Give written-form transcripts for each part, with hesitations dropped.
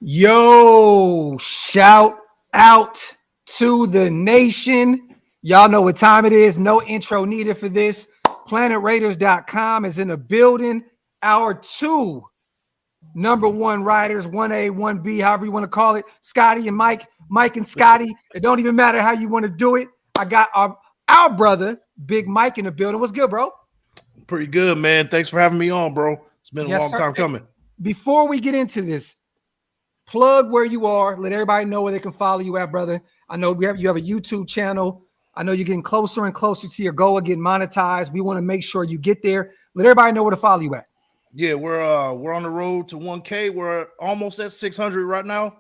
Yo, shout out to the nation. Y'all know what time it is. No intro needed for this. PlanetRaiders.com is in the building. Our two number one riders, 1A, 1B, however you want to call it, Scotty and Mike, Mike and Scotty. It don't even matter how you want to do it. I got our brother, Big Mike, in the building. What's good, bro? Pretty good, man. Thanks for having me on, bro. It's been a long time coming. Before we get into this, plug where you are. Let everybody know where they can follow you at, brother. I know you have a YouTube channel. I know you're getting closer and closer to your goal of getting monetized. We want to make sure you get there. Let everybody know where to follow you at. Yeah, we're on the road to 1K. We're almost at 600 right now.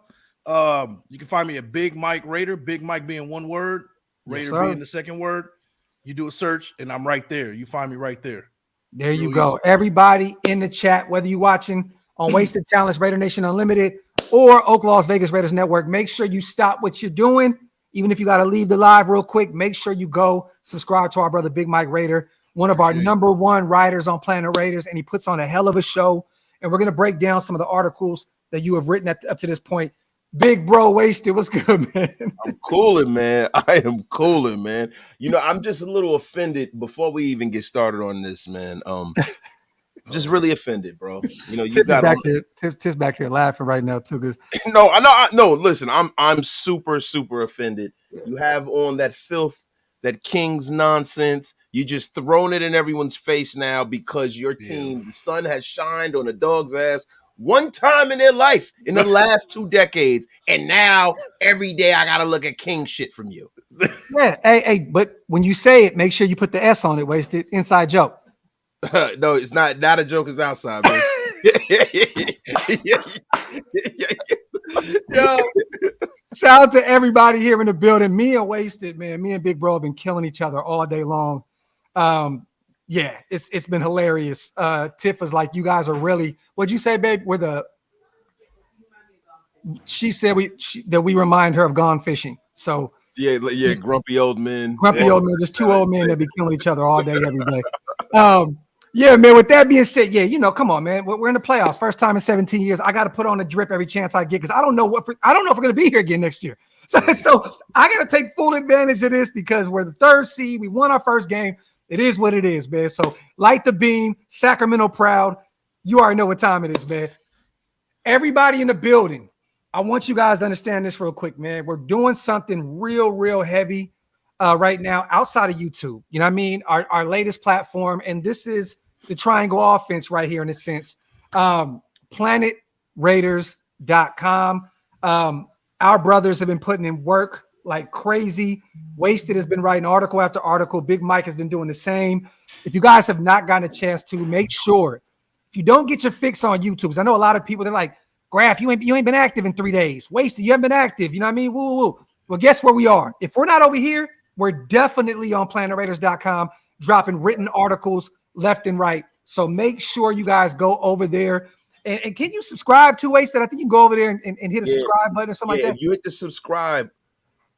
You can find me at Big Mike Raider. Big Mike being one word, Raider being the second word. You do a search, and I'm right there. You find me right there. There you go. Easy. Everybody in the chat, whether you're watching on Wasted Talents, Raider Nation Unlimited, or OakLosVegas Raiders Network, make sure you stop what you're doing. Even if you got to leave the live real quick, make sure you go subscribe to our brother Big Mike Raider, one of our number one writers on Planet Raiders, and he puts on a hell of a show. And we're going to break down some of the articles that you have written up to this point. Big bro, Wasted, what's good, man? I'm cooling, man. I am cooling, man. You know, I'm just a little offended before we even get started on this, man. Just really offended, bro. You know, you got Tips back here laughing right now too. Cause no. Listen, I'm super offended. You have on that filth, that King's nonsense. You just throwing it in everyone's face now because your team, the sun has shined on a dog's ass one time in their life in the last 2 decades, and now every day I gotta look at King shit from you. Yeah, hey, but when you say it, make sure you put the S on it. Wasted inside joke. No, it's not a joke. It's outside, man. Yo, shout out to everybody here in the building. Me and Wasted, man. Me and Big Bro have been killing each other all day long. Yeah, it's been hilarious. Tiff was like, "You guys are really." What'd you say, babe? She said that we remind her of Gone Fishing. So yeah, grumpy old men. Old men, just two old men that be killing each other all day, every day. Yeah, man. With that being said, yeah, you know, come on, man. We're in the playoffs, first time in 17 years. I got to put on a drip every chance I get because I don't know if we're going to be here again next year. So I got to take full advantage of this because we're the 3rd seed. We won our first game. It is what it is, man. So light the beam, Sacramento proud. You already know what time it is, man. Everybody in the building, I want you guys to understand this real quick, man. We're doing something real heavy right now outside of YouTube. You know what I mean? Our latest platform, and this is the triangle offense right here in a sense. PlanetRaiders.com. Our brothers have been putting in work like crazy. Wasted has been writing article after article. Big Mike has been doing the same. If you guys have not gotten a chance to, make sure if you don't get your fix on YouTube, because I know a lot of people, they're like, Graphk, you ain't been active in 3 days. Wasted, you haven't been active. You know what I mean? Woo. Well, guess where we are? If we're not over here, we're definitely on PlanetRaiders.com dropping written articles left and right. So make sure you guys go over there. And can you subscribe to Wasted? I think you can go over there and hit a subscribe button or something like that. If you hit the subscribe,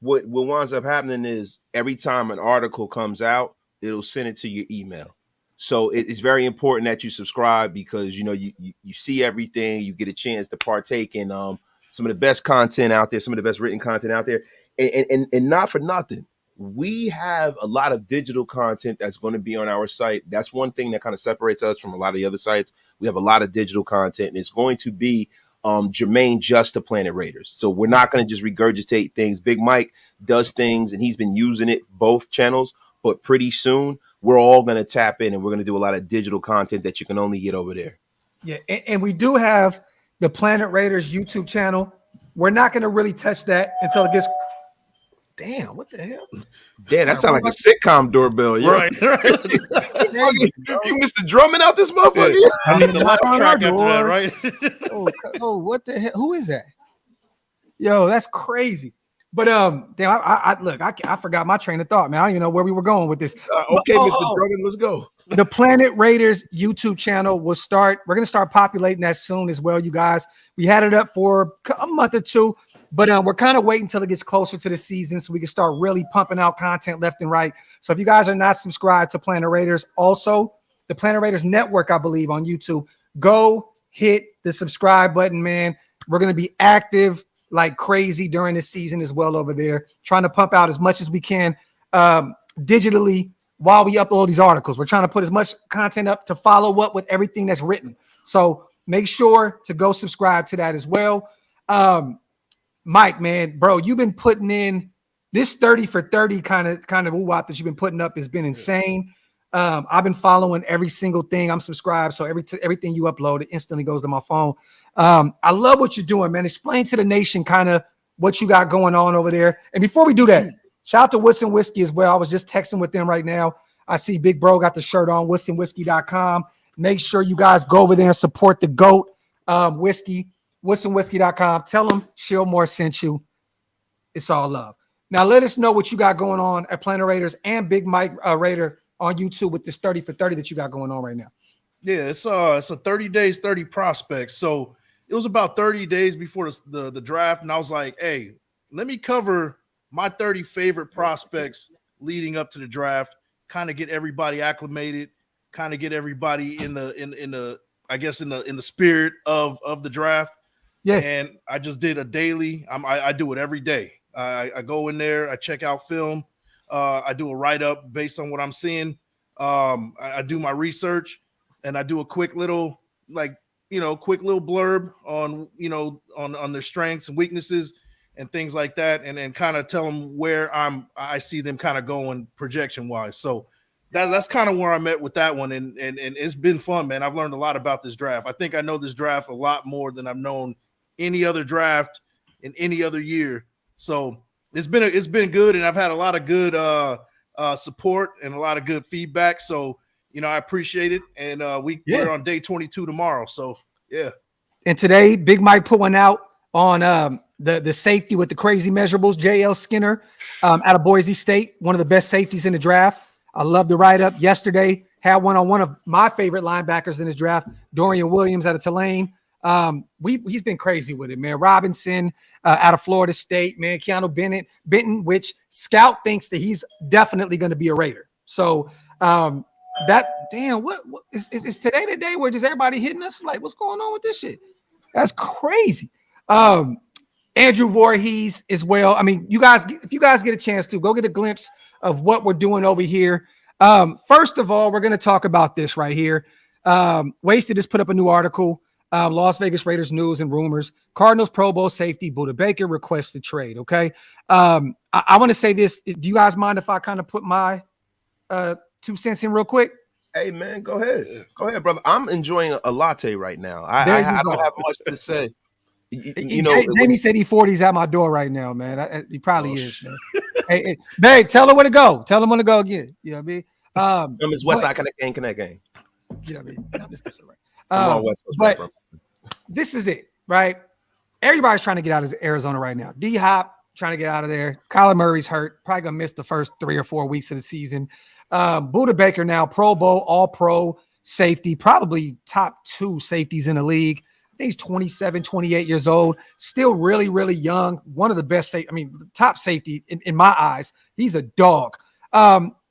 what winds up happening is every time an article comes out, it'll send it to your email. So it's very important that you subscribe because, you know, you see everything. You get a chance to partake in some of the best content out there, some of the best written content out there. And not for nothing, we have a lot of digital content that's going to be on our site. That's one thing that kind of separates us from a lot of the other sites. We have a lot of digital content, and it's going to be germane just to Planet Raiders. So we're not going to just regurgitate things. Big Mike does things, and he's been using it both channels, but pretty soon we're all going to tap in, and we're going to do a lot of digital content that you can only get over there. Yeah, and we do have the Planet Raiders YouTube channel. We're not going to really touch that until it gets... Damn, what the hell? Damn, that sounds like a sitcom doorbell. Right. You missed the drumming out this motherfucker. Yeah. I need the laugh track after that, right? oh, what the hell? Who is that? Yo, that's crazy. But damn, I forgot my train of thought, man. I don't even know where we were going with this. Okay, Mr. Drummond, let's go. The Planet Raiders YouTube channel will start. We're gonna start populating that soon as well, you guys. We had it up for a month or two. But we're kind of waiting until it gets closer to the season so we can start really pumping out content left and right. So if you guys are not subscribed to Planet Raiders, also the Planet Raiders Network, I believe, on YouTube, go hit the subscribe button, man. We're going to be active like crazy during the season as well over there, trying to pump out as much as we can digitally while we upload these articles. We're trying to put as much content up to follow up with everything that's written. So make sure to go subscribe to that as well. Mike, man, bro, you've been putting in this 30 for 30 kind of woo-wop that you've been putting up has been insane. I've been following every single thing. I'm subscribed, so everything you upload, it instantly goes to my phone. I love what you're doing, man. Explain to the nation kind of what you got going on over there. And before we do that, shout out to Whiston Whiskey as well. I was just texting with them right now. I see Big Bro got the shirt on, WhistonWhiskey.com. Make sure you guys go over there and support the GOAT whiskey, WhistonWhiskey.com. Tell them Shieldmore sent you. It's all love. Now let us know what you got going on at Planet Raiders and Big Mike Raider on YouTube with this 30 for 30 that you got going on right now. Yeah, it's a 30 days, 30 prospects. So it was about 30 days before the draft, and I was like, hey, let me cover my 30 favorite prospects leading up to the draft, kind of get everybody acclimated, kind of get everybody in the spirit of the draft. Yeah. And I just did a daily. I do it every day. I go in there, I check out film, I do a write-up based on what I'm seeing. I do my research, and I do a quick little blurb on, on their strengths and weaknesses and things like that, and then kind of tell them where I see them kind of going projection wise. So that's kind of where I'm at with that one. And it's been fun, man. I've learned a lot about this draft. I think I know this draft a lot more than I've known any other draft in any other year. So it's been good, and I've had a lot of good support and a lot of good feedback. So, I appreciate it. And we're on day 22 tomorrow. So yeah. And today, Big Mike put one out on the safety with the crazy measurables, JL Skinner out of Boise State, one of the best safeties in the draft. I love the write-up. Yesterday, had one on one of my favorite linebackers in this draft, Dorian Williams out of Tulane. He's been crazy with it, man. Robinson out of Florida State, man. Keanu Benton, which Scout thinks that he's definitely going to be a Raider. So what is today the day where just everybody hitting us? Like, what's going on with this shit? That's crazy. Andrew Voorhees as well. I mean, if you guys get a chance to go get a glimpse of what we're doing over here. First of all, we're going to talk about this right here. Wasted has put up a new article. Las Vegas Raiders news and rumors. Cardinals Pro Bowl safety Budda Baker requests to trade. Okay. I want to say this. Do you guys mind if I kind of put my 2 cents in real quick? Hey man, go ahead, brother. I'm enjoying a latte right now. I don't have much to say. Jamie said he 40's at my door right now, man. He probably is. Man. Hey, babe, tell her where to go. Tell him when to go again. You know what I mean? From his West Side Connect game. You know what I mean? I'm just messing around. But this is it, right? Everybody's trying to get out of Arizona right now. D-Hop trying to get out of there. Kyler Murray's hurt. Probably going to miss the first 3 or 4 weeks of the season. Budda Baker now, Pro Bowl, All-Pro safety, probably top 2 safeties in the league. I think he's 27, 28 years old. Still really, really young. One of the best, top safety in my eyes. He's a dog.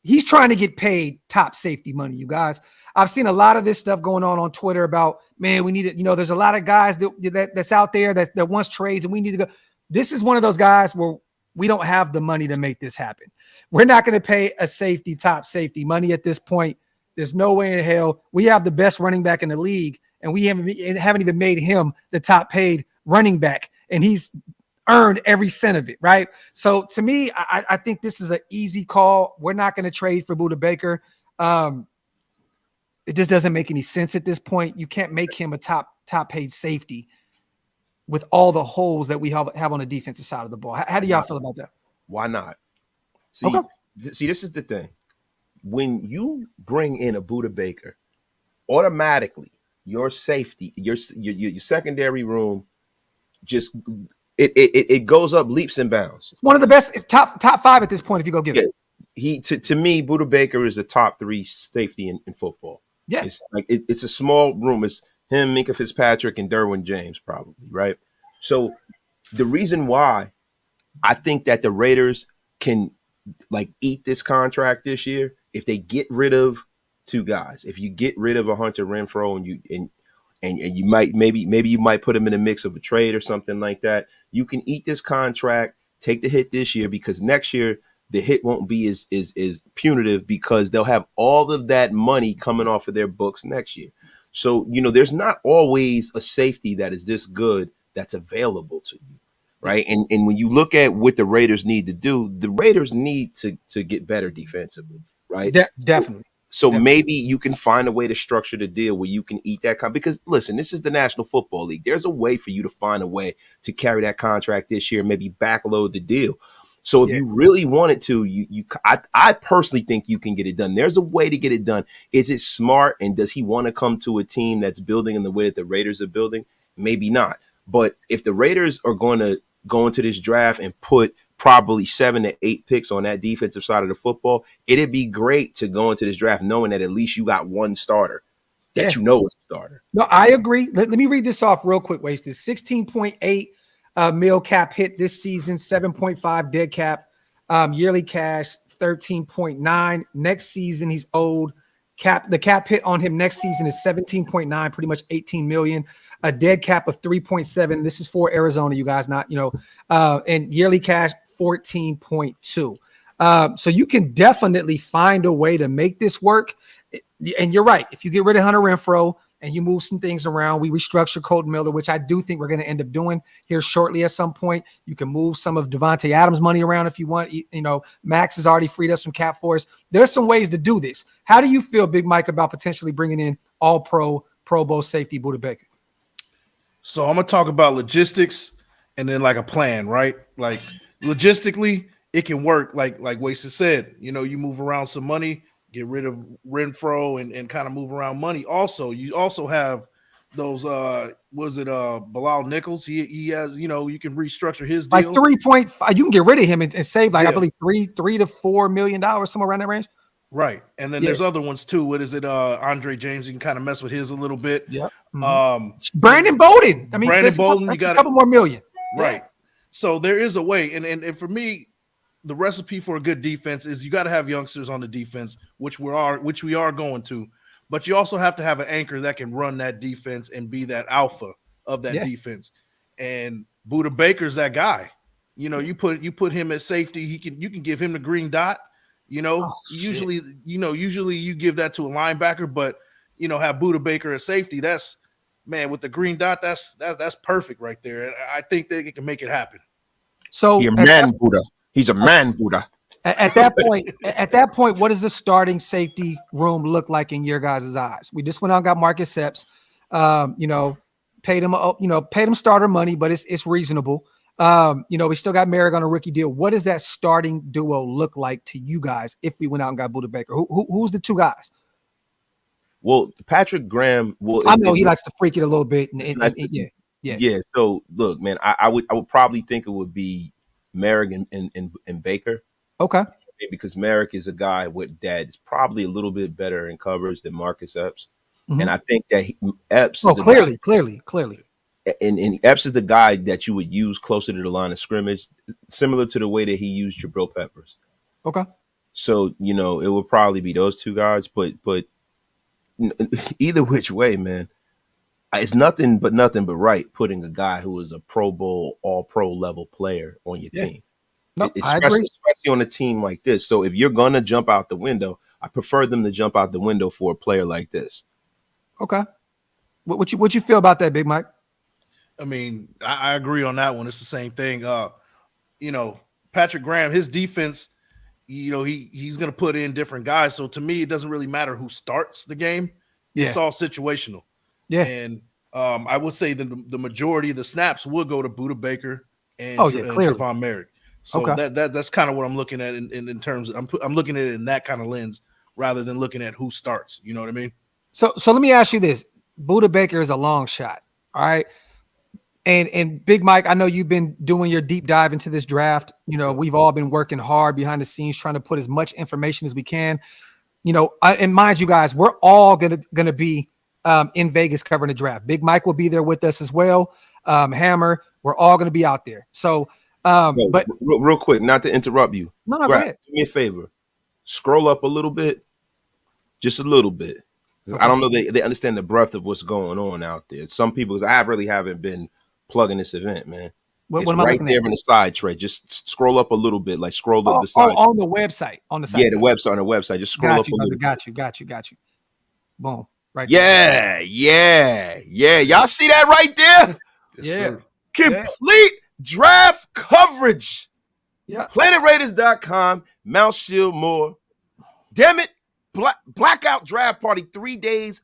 He's trying to get paid top safety money, you guys. I've seen a lot of this stuff going on Twitter about, man, we need it. There's a lot of guys that's out there that wants trades, and we need to go. This is one of those guys where we don't have the money to make this happen. We're not going to pay a top safety money at this point. There's no way in hell. We have the best running back in the league, and we haven't even made him the top paid running back, and he's earned every cent of it, right? So to me, I think this is an easy call. We're not going to trade for Budda Baker. It just doesn't make any sense at this point. You can't make him a top paid safety with all the holes that we have on the defensive side of the ball. How do y'all feel about that? Why not? See, this is the thing. When you bring in a Budda Baker, automatically your safety, your secondary room, just it goes up leaps and bounds. It's one of the best. It's top 5 at this point if you go get it. To me, Budda Baker is the top 3 safety in football. Yeah, it's a small room. It's him, Minka Fitzpatrick, and Derwin James, probably, right? So the reason why I think that the Raiders can eat this contract this year, if they get rid of 2 guys, if you get rid of a Hunter Renfrow and you might maybe you might put him in a mix of a trade or something like that. You can eat this contract, take the hit this year, because next year the hit won't be as punitive, because they'll have all of that money coming off of their books next year. So, there's not always a safety that is this good that's available to you, right? And when you look at what the Raiders need to do, the Raiders need to get better defensively, right? Definitely. So maybe you can find a way to structure the deal where you can eat that because listen, this is the National Football League. There's a way for you to find a way to carry that contract this year, maybe backload the deal. So if you really wanted to, I personally think you can get it done. There's a way to get it done. Is it smart? And does he want to come to a team that's building in the way that the Raiders are building? Maybe not. But if the Raiders are going to go into this draft and put probably 7 to 8 picks on that defensive side of the football, it'd be great to go into this draft knowing that at least you got one starter that is a starter. No, I agree. Let me read this off real quick, Wasted. 16.8 mil cap hit this season, 7.5 dead cap, yearly cash 13.9. Next season he's owed the cap hit on him next season is 17.9, pretty much 18 million. A dead cap of 3.7. This is for Arizona, you guys, not and yearly cash 14.2. So you can definitely find a way to make this work. And you're right. If you get rid of Hunter Renfrow and you move some things around, we restructure Colton Miller, which I do think we're going to end up doing here shortly at some point. You can move some of Devontae Adams' money around if you want. Max has already freed up some cap for us. There's some ways to do this. How do you feel, Big Mike, about potentially bringing in all-pro, Pro Bowl safety Budda Baker? So I'm going to talk about logistics and then like a plan, right? Like logistically, it can work. Like Wasted said, you move around some money, get rid of Renfro and kind of move around money. Also, you also have those Bilal Nichols. He has, you can restructure his deal. Like 3.5. You can get rid of him and save I believe $3 to $4 million, somewhere around that range. Right. And then there's other ones too. What is it? Andre James, you can kind of mess with his a little bit. Yeah. Brandon Bolden. I mean, Brandon Bolden, you got a couple more million. Right. Yeah. So there is a way. And for me, the recipe for a good defense is you got to have youngsters on the defense, which we are going to, but you also have to have an anchor that can run that defense and be that alpha of that defense. And Budda Baker's that guy. You put him at safety. You can give him the green dot. Usually you give that to a linebacker, but have Budda Baker at safety. That's, man, with the green dot, that's perfect right there. And I think that it can make it happen. So Budda. He's a man, Budda. At that point, what does the starting safety room look like in your guys' eyes? We just went out and got Marcus Epps. Paid him starter money, but it's reasonable. We still got Merrick on a rookie deal. What does that starting duo look like to you guys if we went out and got Budda Baker? Who's the two guys? Well, Patrick Graham. Well, I know he likes to freak it a little bit. Yeah. So look, man, I would probably think it would be Merrick and Baker. Okay. Because Merrick is a guy that is probably a little bit better in coverage than Marcus Epps. Mm-hmm. And I think that Epps is clearly. And Epps is the guy that you would use closer to the line of scrimmage, similar to the way that he used Jabril Peppers. Okay. So, it would probably be those two guys, but either which way, man, it's nothing but right putting a guy who is a Pro Bowl, all-pro level player on your team. No, I agree. Especially on a team like this. So if you're going to jump out the window, I prefer them to jump out the window for a player like this. Okay. What you feel about that, Big Mike? I mean, I agree on that one. It's the same thing. Patrick Graham, his defense, he's going to put in different guys. So to me, it doesn't really matter who starts the game. Yeah. It's all situational. Yeah. And I would say the majority of the snaps will go to Budda Baker and Trevon Merrick. So that's kind of what I'm looking at in terms of I'm looking at it in that kind of lens rather than looking at who starts. You know what I mean? So let me ask you this. Budda Baker is a long shot. All right. And Big Mike, I know you've been doing your deep dive into this draft. We've all been working hard behind the scenes trying to put as much information as we can. And mind you guys, we're all gonna be in Vegas covering the draft. Big Mike will be there with us as well. Hammer, we're all gonna be out there. So but real quick, not to interrupt you. No, go ahead. Do me a favor. Scroll up a little bit. Just a little bit. I don't know they understand the breadth of what's going on out there. Some people, because I really haven't been plugging this event, man. What It's am I right looking there at? in the side tray. Just scroll up a little bit, like scroll up the side. On the website. On the site. Yeah, the website on the website. Just scroll up a little. Got you. Boom. Right there. Yeah. Y'all see that right there? Yes, sir. Complete draft coverage. Yeah. PlanetRaiders.com, Mount Shield Moore. Damn it. Blackout draft party 3 days,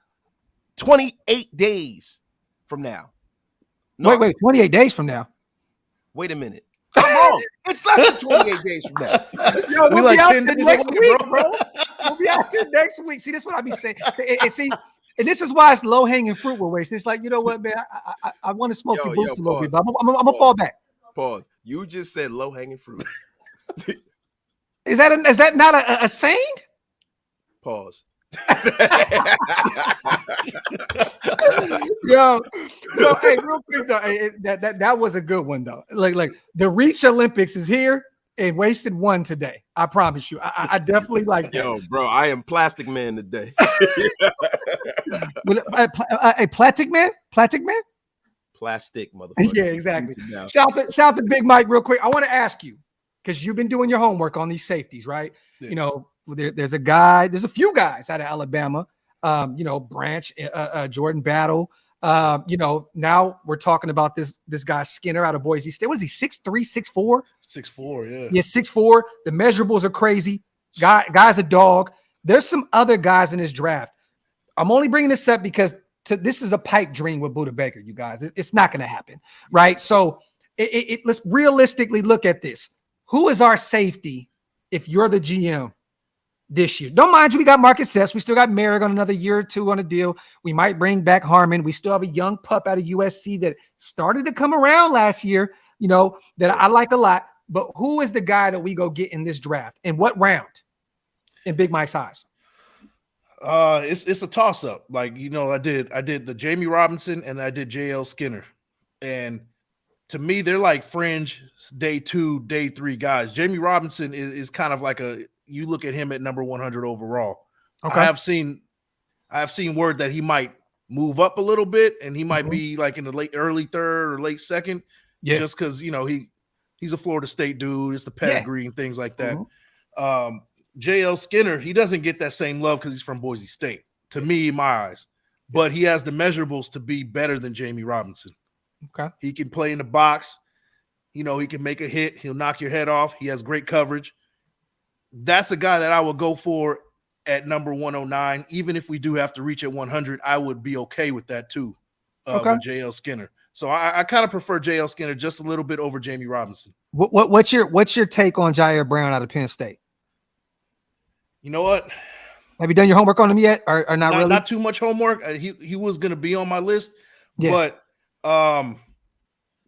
28 days from now. No, Wait, 28 days from now. Wait a minute. I'm wrong. It's less than 28 days from now. Yo, We we'll like be out 10 there days next away, week, bro. bro. We'll be out there next week. See, this is what I be saying. And this is why it's low hanging fruit we're wasting. It's like, you know what, man? I want to smoke your boots a little bit, but I'm gonna fall back. Pause. You just said low hanging fruit. Is that not a saying? Pause. Yo, so hey, real quick though, that was a good one though. Like the Reach Olympics is here and wasted one today. I promise you. I definitely like that. Yo, bro, I am Plastic Man today. A plastic man? Plastic man? Plastic, motherfucker. Yeah, exactly. Shout out to Big Mike real quick. I want to ask you, because you've been doing your homework on these safeties, right? Yeah. You know, there's a few guys out of Alabama, Branch, Jordan Battle. Now we're talking about this guy Skinner out of Boise State. What is he, 6'3", 6'4"? 6'4", yeah. Yeah, 6'4". The measurables are crazy. Guy's a dog. There's some other guys in this draft. I'm only bringing this up because this is a pipe dream with Budda Baker, you guys. It's not going to happen, right? So let's realistically look at this. Who is our safety if you're the GM this year? Don't mind you, we got Marcus Epps. We still got Merrick on another year or two on a deal. We might bring back Harmon. We still have a young pup out of USC that started to come around last year, that I like a lot. But who is the guy that we go get in this draft? And what round in Big Mike's eyes? It's a toss-up. Like, I did the Jamie Robinson and I did JL Skinner. And to me, they're like fringe day 2, day 3 guys. Jamie Robinson is kind of like you look at him at number 100 overall. Okay. I have seen word that he might move up a little bit and he might be like in the early third or late second. Yeah. Just because, he's a Florida State dude. It's the pedigree and things like that. JL Skinner, he doesn't get that same love because he's from Boise State, to me, in my eyes. But he has the measurables to be better than Jamie Robinson. Okay. He can play in the box. He can make a hit. He'll knock your head off. He has great coverage. That's a guy that I would go for at number 109. Even if we do have to reach at 100, I would be okay with that too. With JL Skinner. So I kind of prefer JL Skinner just a little bit over Jamie Robinson. What's your take on Jair Brown out of Penn State? You know what? Have you done your homework on him yet, or not really? Not too much homework. He was going to be on my list, but I'm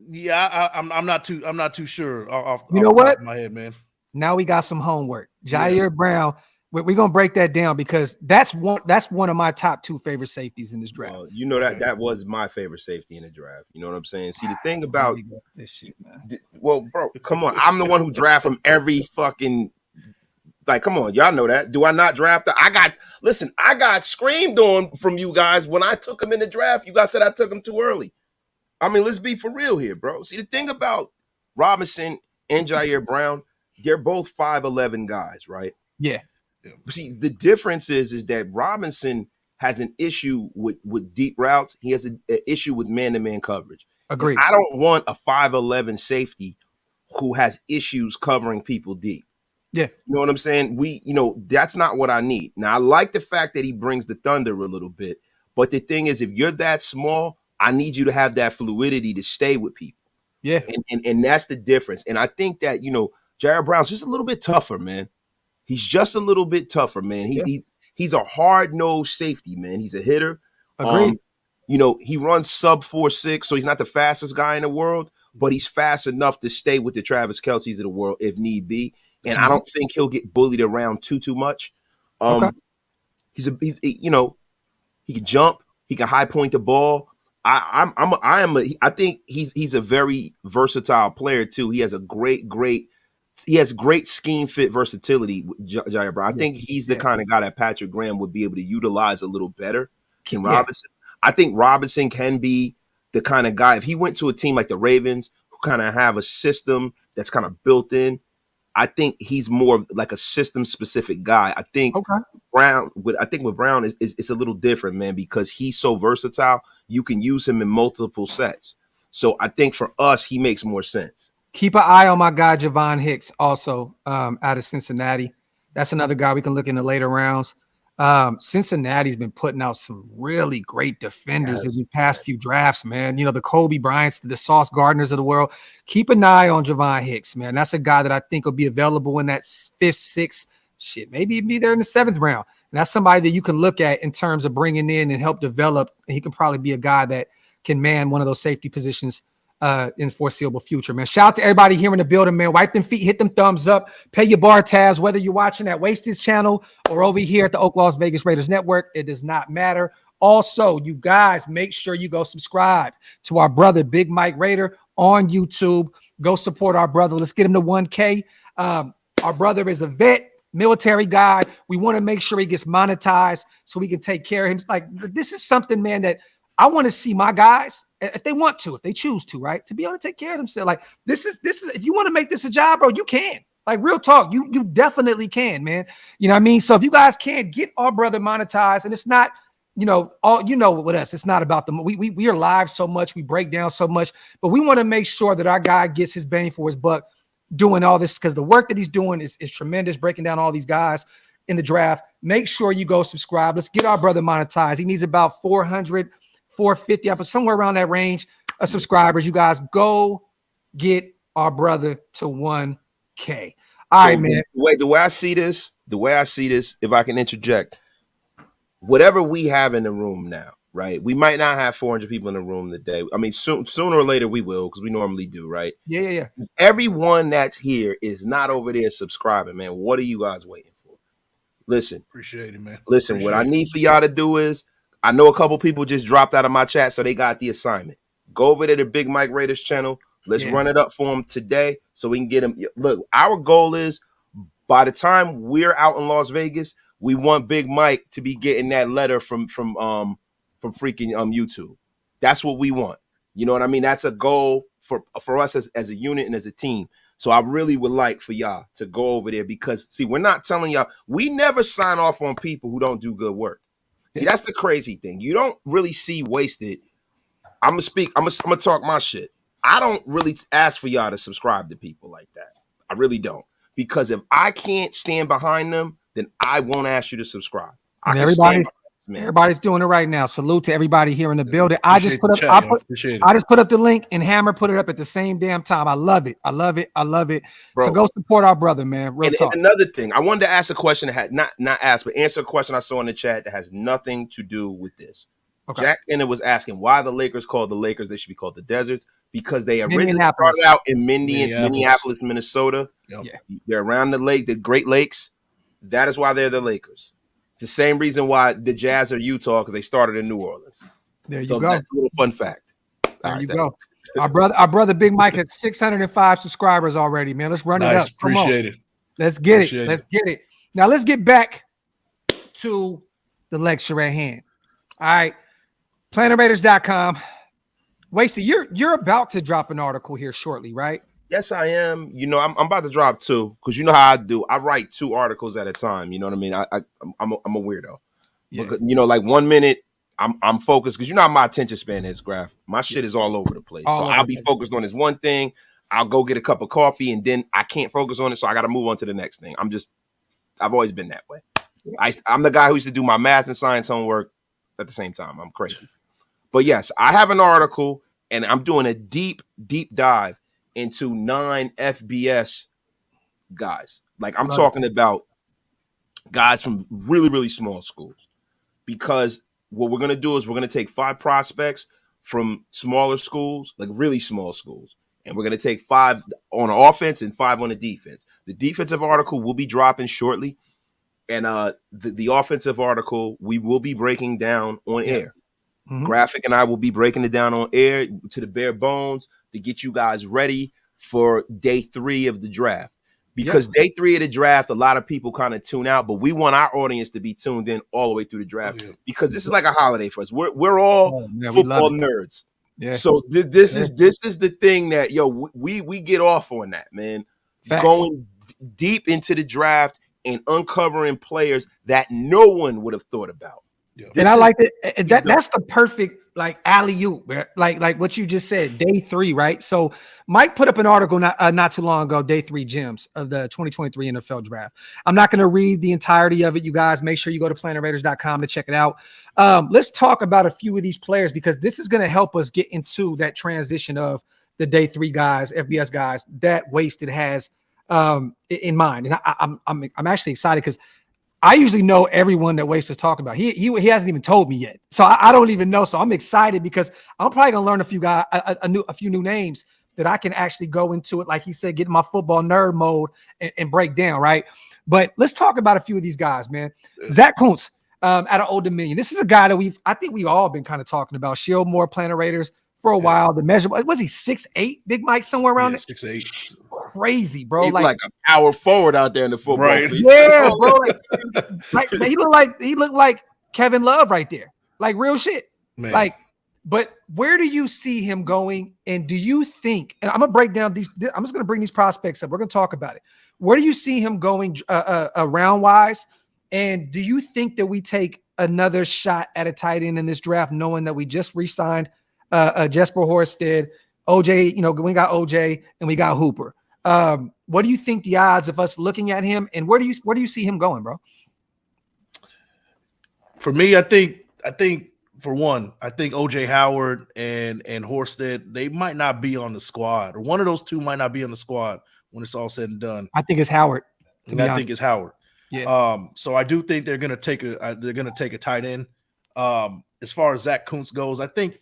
not too sure off the top of my head, man. Now we got some homework. Jair Brown. We're gonna break that down because that's one of my top 2 favorite safeties in this draft. That was my favorite safety in the draft. You know what I'm saying? See, the thing about this shit, man. Well, bro, come on. I'm the one who draft him every fucking. Like, come on, y'all know that. Do I not draft him? I got screamed on from you guys when I took him in the draft. You guys said I took him too early. I mean, let's be for real here, bro. See, the thing about Robinson and Jair Brown, they're both 5'11" guys, right? Yeah. See, the difference is that Robinson has an issue with deep routes. He has an issue with man-to-man coverage. Agreed. I don't want a 5'11" safety who has issues covering people deep. Yeah. You know what I'm saying? That's not what I need. Now, I like the fact that he brings the thunder a little bit, but the thing is, if you're that small, I need you to have that fluidity to stay with people. Yeah. And that's the difference. And I think that, Jair Brown's just a little bit tougher, man. He's just a little bit tougher, man. He's a hard-nosed safety, man. He's a hitter. Agreed. He runs sub 4.6, so he's not the fastest guy in the world, but he's fast enough to stay with the Travis Kelce's of the world if need be. And I don't think he'll get bullied around too much. He can jump. He can high point the ball. I think he's a very versatile player too. He has a great he has great scheme fit versatility, Jair Brown. I think he's the kind of guy that Patrick Graham would be able to utilize a little better than Robinson. I think Robinson can be the kind of guy, if he went to a team like the Ravens, who kind of have a system that's kind of built in, I think he's more like a system specific guy. I think with Brown it's a little different, man, because he's so versatile. You can use him in multiple sets. So I think for us, he makes more sense. Keep an eye on my guy, Javon Hicks, also out of Cincinnati. That's another guy we can look in the later rounds. Cincinnati's been putting out some really great defenders in these past few drafts, man. You know, the Kobe Bryants, the Sauce Gardners of the world. Keep an eye on Javon Hicks, man. That's a guy that I think will be available in that 5th, 6th, maybe even be there in the 7th round. And that's somebody that you can look at in terms of bringing in and help develop. And he can probably be a guy that can man one of those safety positions in foreseeable future, man. Shout out to everybody here in the building, man. Wipe them feet, hit them thumbs up, pay your bar tabs, whether you're watching at Wasted channel or over here at the OakLosVegas Raiders Network. It does not matter. Also, you guys, make sure you go subscribe to our brother, Big Mike Raider, on YouTube. Go support our brother. Let's get him to 1K. Our brother is a vet, military guy. We want to make sure he gets monetized so we can take care of him. Like, this is something, man, that I want to see my guys, if they want to, if they choose to, right, to be able to take care of themselves. Like, this is if you want to make this a job, bro, you can. Like, real talk, you definitely can, man. You know what I mean? So if you guys can't get our brother monetized, and it's not, with us, it's not about we are live so much, we break down so much, but we want to make sure that our guy gets his bang for his buck doing all this, because the work that he's doing is tremendous, breaking down all these guys in the draft. Make sure you go subscribe. Let's get our brother monetized. He needs about 400, 450, up somewhere around that range of subscribers. You guys go get our brother to 1K. All right, man. The way I see this, if I can interject, whatever we have in the room now, right? We might not have 400 people in the room today. I mean, sooner or later we will, because we normally do, right? Yeah. Everyone that's here is not over there subscribing, man. What are you guys waiting for? Listen. Appreciate it, man. Listen, what I need for y'all to do is, I know a couple people just dropped out of my chat, so they got the assignment. Go over to the Big Mike Raiders channel. Let's run it up for them today so we can get them. Look, our goal is, by the time we're out in Las Vegas, we want Big Mike to be getting that letter from freaking YouTube. That's what we want. You know what I mean? That's a goal for us as a unit and as a team. So I really would like for y'all to go over there, because, see, we're not telling y'all, we never sign off on people who don't do good work. See, that's the crazy thing. You don't really see Wasted. I'm gonna talk my shit. I don't really ask for y'all to subscribe to people like that. I really don't. Because if I can't stand behind them, then I won't ask you to subscribe. Everybody's doing it right now. Salute to everybody here in the building. I just put up the link, and Hammer put it up at the same damn time. I love it. Bro, so go support our brother, man. Real talk. And another thing, I wanted to ask a question that had not asked, but answer a question I saw in the chat that has nothing to do with this. Okay. Jack Inner was asking why the Lakers called the Lakers. They should be called the Deserts, because they originally started out in Minneapolis, Minnesota. Yep. Yeah. They're around the lake, the Great Lakes. That is why they're the Lakers. It's the same reason why the Jazz are Utah, because they started in New Orleans. There you go. That's a little fun fact. There you go. Our brother Big Mike has 605 subscribers already, man. Let's run it up. Appreciate it. Let's get it. Let's get it. Now let's get back to the lecture at hand. All right. PlanetRaiders.com. Wasted, you're about to drop an article here shortly, right? Yes, I am. You know, I'm about to drop 2, because you know how I do. I write 2 articles at a time. You know what I mean? I'm a weirdo. Yeah. Because, you know, like 1 minute I'm focused, because you know how my attention span is, Graph. My shit is all over the place. So I'll be focused on this one thing. I'll go get a cup of coffee, and then I can't focus on it, so I got to move on to the next thing. I've always been that way. I'm the guy who used to do my math and science homework at the same time. I'm crazy. But yes, I have an article, and I'm doing a deep dive into 9 FBS guys. Like, I'm talking about guys from really, really small schools. Because what we're going to do is we're going to take 5 prospects from smaller schools, like really small schools. And we're going to take 5 on offense and 5 on the defense. The defensive article will be dropping shortly. And the offensive article, we will be breaking down on air. Mm-hmm. Graphk and I will be breaking it down on air to the bare bones to get you guys ready for day 3 of the draft. because day 3 of the draft, a lot of people kind of tune out, but we want our audience to be tuned in all the way through the draft because this is like a holiday for us. We're all football nerds. Yeah. So this is the thing that we get off on that, man. Facts. Going deep into the draft and uncovering players that no one would have thought about. Yeah. And I like it. That's the perfect like alley-oop, like what you just said, day 3, right? So Mike put up an article not too long ago, day 3 gems of the 2023 NFL draft. I'm not going to read the entirety of it. You guys make sure you go to PlanetRaiders.com to check it out. Let's talk about a few of these players because this is going to help us get into that transition of the day 3 guys, FBS guys that Wasted has in mind. And I'm actually excited because I usually know everyone that Waste is talking about. He hasn't even told me yet, so I don't even know. So I'm excited because I'm probably gonna learn a few new names that I can actually go into it, like he said, get in my football nerd mode and break down, right? But let's talk about a few of these guys, man. Zach Kuntz out of Old Dominion. This is a guy that I think we've all been kind of talking about. Shieldmore, Planet Raiders for a while. The measure was he 6'8", Big Mike, somewhere around there? 6'8". Crazy, bro. He like a power forward out there in the football field. Yeah, bro. He looked like Kevin Love right there. Like real shit. Man. Like, but where do you see him going? And do you think, and I'm gonna break down these, I'm just gonna bring these prospects up. We're gonna talk about it. Where do you see him going round wise? And do you think that we take another shot at a tight end in this draft, knowing that we just re-signed Jesper Horsted, OJ, we got OJ and we got Hooper. What do you think the odds of us looking at him, and where do you see him going, bro? For me, I think for one, I think OJ Howard and Horsted, they might not be on the squad, or one of those two might not be on the squad when it's all said and done. I think it's Howard. I think it's Howard. Yeah. So I do think they're gonna take a tight end. As far as Zach Kuntz goes, I think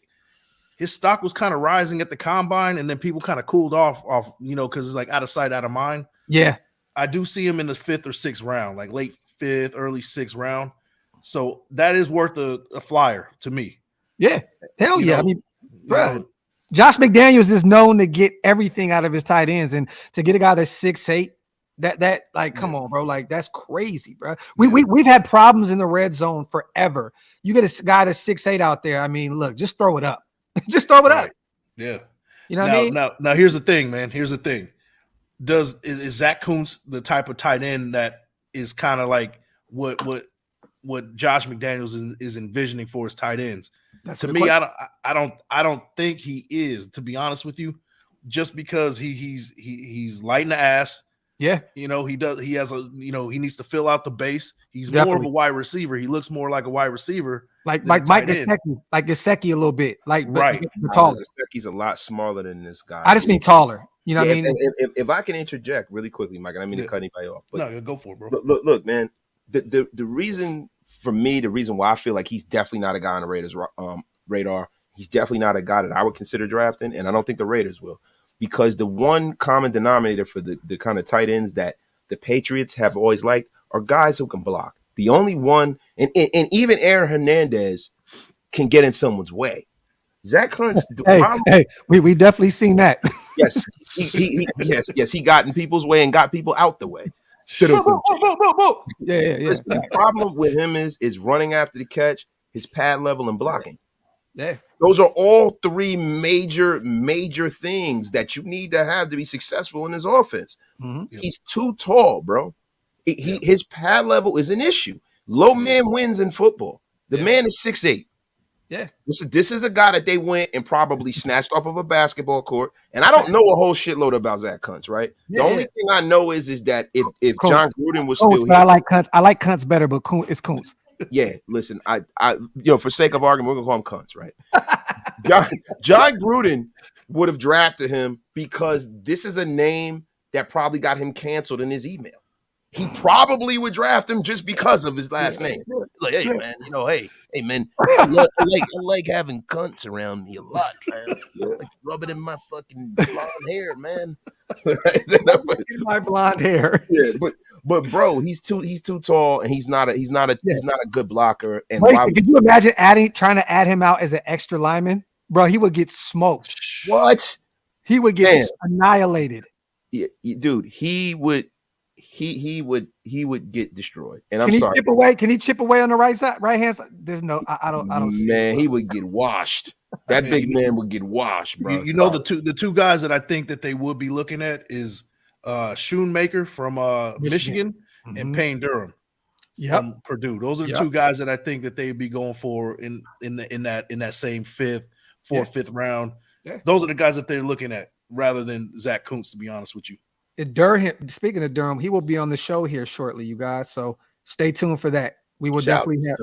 his stock was kind of rising at the combine, and then people kind of cooled off, because it's like out of sight, out of mind. Yeah. I do see him in the 5th or 6th round, like late 5th, early 6th round. So that is worth a flyer to me. Yeah. Hell yeah. I mean, bro, Josh McDaniels is known to get everything out of his tight ends, and to get a guy that's 6'8", that like, come on, bro. Like, that's crazy, bro. We've had problems in the red zone forever. You get a guy that's 6'8" out there. I mean, look, just throw it up. Just throw it up. Yeah. You know what I mean? Now here's the thing, man. Here's the thing. Is Zach Kuntz the type of tight end that is kind of like what Josh McDaniels is envisioning for his tight ends? To me, I don't think he is, to be honest with you, just because he's light in the ass. Yeah. He has he needs to fill out the base. He's more of a wide receiver. He looks more like a wide receiver. Like Mike Gesicki a little bit. Right. Taller. Gesicki's a lot smaller than this guy. I just mean taller. You know what I mean? If I can interject really quickly, Mike, and I mean to cut anybody off. But no, go for it, bro. Look, man. The reason for me, the reason why I feel like he's definitely not a guy on the Raiders radar. He's definitely not a guy that I would consider drafting, and I don't think the Raiders will. Because the one common denominator for the kind of tight ends that the Patriots have always liked are guys who can block. The only one, and even Aaron Hernandez can get in someone's way. Zach Kuntz. We definitely seen that. Yes, he got in people's way and got people out the way. Yeah. The problem with him is running after the catch, his pad level, and blocking. Yeah. Those are all 3 major things that you need to have to be successful in his offense. Mm-hmm. He's too tall, bro. His pad level is an issue. Low man wins in football. The man is 6'8". Yeah. This is a guy that they went and probably snatched off of a basketball court. And I don't know a whole shitload about Zach Kuntz, right? The only thing I know is that if John Gruden was still here. I like Kuntz better, but it's Kuntz. Yeah, listen, I for sake of argument, we're gonna call him Kuntz, right? John Gruden would have drafted him because this is a name that probably got him canceled in his email. He probably would draft him just because of his last name. Like, hey man, hey man, I like having cunts around me a lot, man. Like rub it in my fucking blonde hair, man. My blonde hair. Yeah, but bro, he's too tall, and he's not a good blocker. And could you imagine trying to add him out as an extra lineman, bro? He would get smoked. What? He would get annihilated. Yeah, dude, he would. he would get destroyed. And I'm Can he sorry. chip away? Can he chip away on the right hand side? There's no. I don't see. Man, he would get washed. That big man would get washed, bro. You know, the two guys that I think that they would be looking at is Schoonmaker from Michigan and Payne Durham from Purdue. Those are the two guys that I think that they'd be going for in that same fifth round. Yeah. Those are the guys that they're looking at rather than Zach Kuntz, to be honest with you. Speaking of Durham, he will be on the show here shortly, you guys. So stay tuned for that. We will definitely have.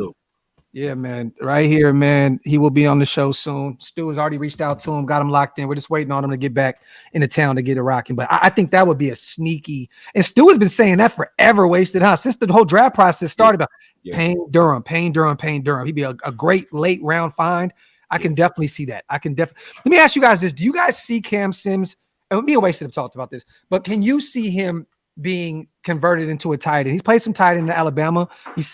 Yeah, man. Right here, man. He will be on the show soon. Stu has already reached out to him, got him locked in. We're just waiting on him to get back into town to get it rocking. But I think that would be a sneaky. And Stu has been saying that forever, wasted, huh? Since the whole draft process started about Payne Durham. He'd be a great late round find. I can definitely see that. Let me ask you guys this. Do you guys see Cam Sims? Me and Wasted have talked about this, but can you see him being converted into a tight end? He's played some tight end in Alabama.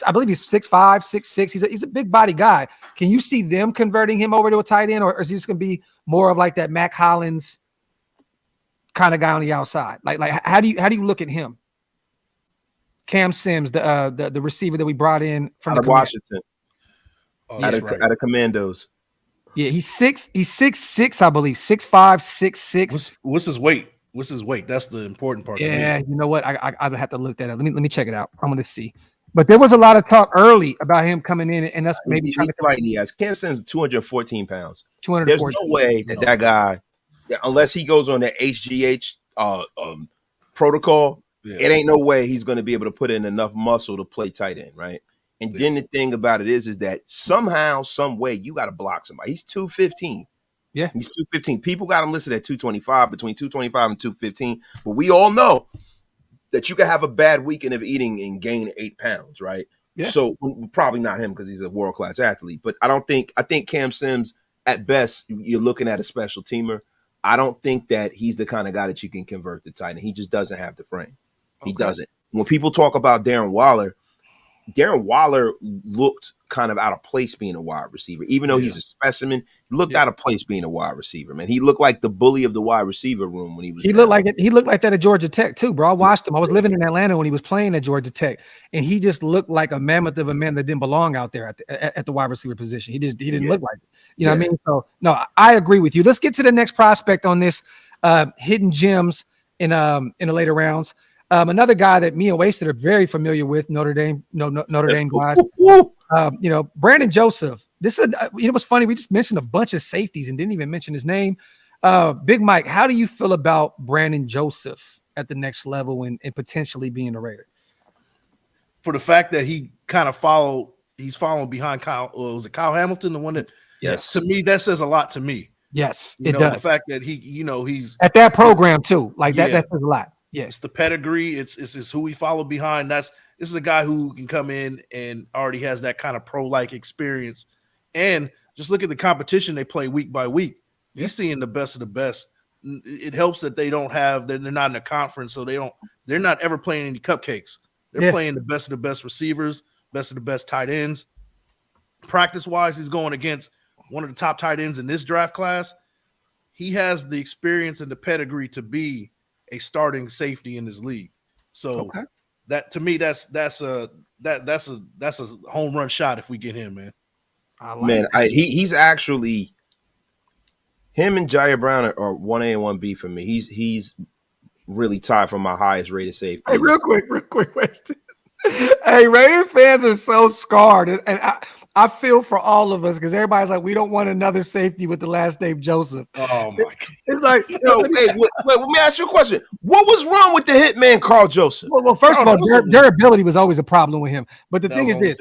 I believe he's 6'5", 6'6". He's a big body guy. Can you see them converting him over to a tight end, or is he just going to be more of like that Mac Hollins kind of guy on the outside? Like how do you look at him? Cam Sims, the receiver that we brought in from Washington, out of Commandos. Yeah, he's 6'6", I believe. 6'5", 6'6". What's his weight? That's the important part. Yeah, you know what? I would have to look that up. Let me check it out. I'm gonna see. But there was a lot of talk early about him coming in and us maybe trying to slightly. Yes, Cam Sims is 214 pounds. 214. There's no way that guy, unless he goes on the HGH protocol, it ain't no way he's going to be able to put in enough muscle to play tight end, right? And then the thing about it is that somehow, some way, you got to block somebody. He's 215. Yeah, he's 215. People got him listed at 225, between 225 and 215. But we all know that you can have a bad weekend of eating and gain 8 pounds, right? Yeah. So probably not him because he's a world-class athlete. But I think Cam Sims, at best, you're looking at a special teamer. I don't think that he's the kind of guy that you can convert to tight end. He just doesn't have the frame. He doesn't. When people talk about Darren Waller looked kind of out of place being a wide receiver. Even though he's a specimen, he looked out of place being a wide receiver, man. He looked like the bully of the wide receiver room when he was. He looked like that at Georgia Tech too, bro. I watched him. I was living in Atlanta when he was playing at Georgia Tech, and he just looked like a mammoth of a man that didn't belong out there at the wide receiver position. He didn't look like it. You know what I mean? So no, I agree with you. Let's get to the next prospect on this hidden gems in the later rounds. Another guy that me and Wasted are very familiar with, Notre Dame guys. Brandon Joseph. This is what's funny. We just mentioned a bunch of safeties and didn't even mention his name. Big Mike, how do you feel about Brandon Joseph at the next level and potentially being a Raider? For the fact that he kind of he's following behind Kyle. Was it Kyle Hamilton, the one that? Yes. To me, that says a lot to me. Yes, it does. The fact that he's at that program too, like that says a lot. Yeah, it's the pedigree. It's who we follow behind. This is a guy who can come in and already has that kind of pro-like experience. And just look at the competition they play week by week. You're seeing the best of the best. It helps that they're not in a conference, so they're not ever playing any cupcakes. They're playing the best of the best receivers, best of the best tight ends. Practice-wise, he's going against one of the top tight ends in this draft class. He has the experience and the pedigree to be a starting safety in this league. So that to me, that's a home run shot if we get him, man. He's actually, him and Jair Brown are 1A and 1B for me. He's really tied for my highest rated safety. Hey, real quick, Weston. Hey, Raider fans are so scarred, and I feel for all of us because everybody's like, we don't want another safety with the last name Joseph. Oh my God! It's like, wait, let me ask you a question. What was wrong with the hitman Carl Joseph? Well, first of all, durability was always a problem with him. But the thing is this: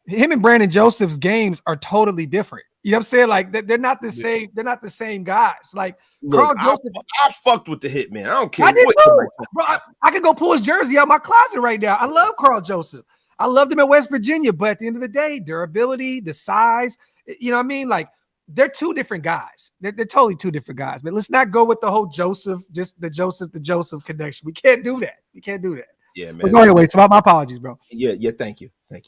him and Brandon Joseph's games are totally different. You know what I'm saying? Like they're not the same. They're not the same guys. Like Carl Joseph, I fucked with the hitman. I don't care. I did too. Bro, I could go pull his jersey out my closet right now. I love Carl Joseph. I loved him at West Virginia, but at the end of the day, durability, the size, you know what I mean? Like, they're two different guys. They're totally two different guys. But let's not go with the whole Joseph connection. We can't do that. Yeah, man. But go ahead, so my apologies, bro. Yeah, thank you. If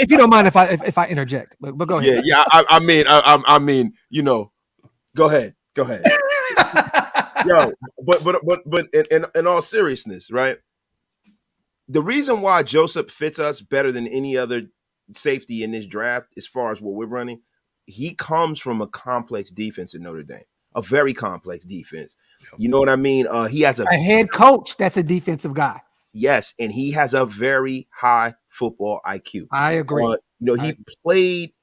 you don't mind if I interject, but go ahead. Yeah. I mean, go ahead. Yo, but in all seriousness, right? The reason why Joseph fits us better than any other safety in this draft, as far as what we're running, he comes from a complex defense in Notre Dame, a very complex defense. You know what I mean? He has a head coach that's a defensive guy. Yes, and he has a very high football IQ. I agree. He played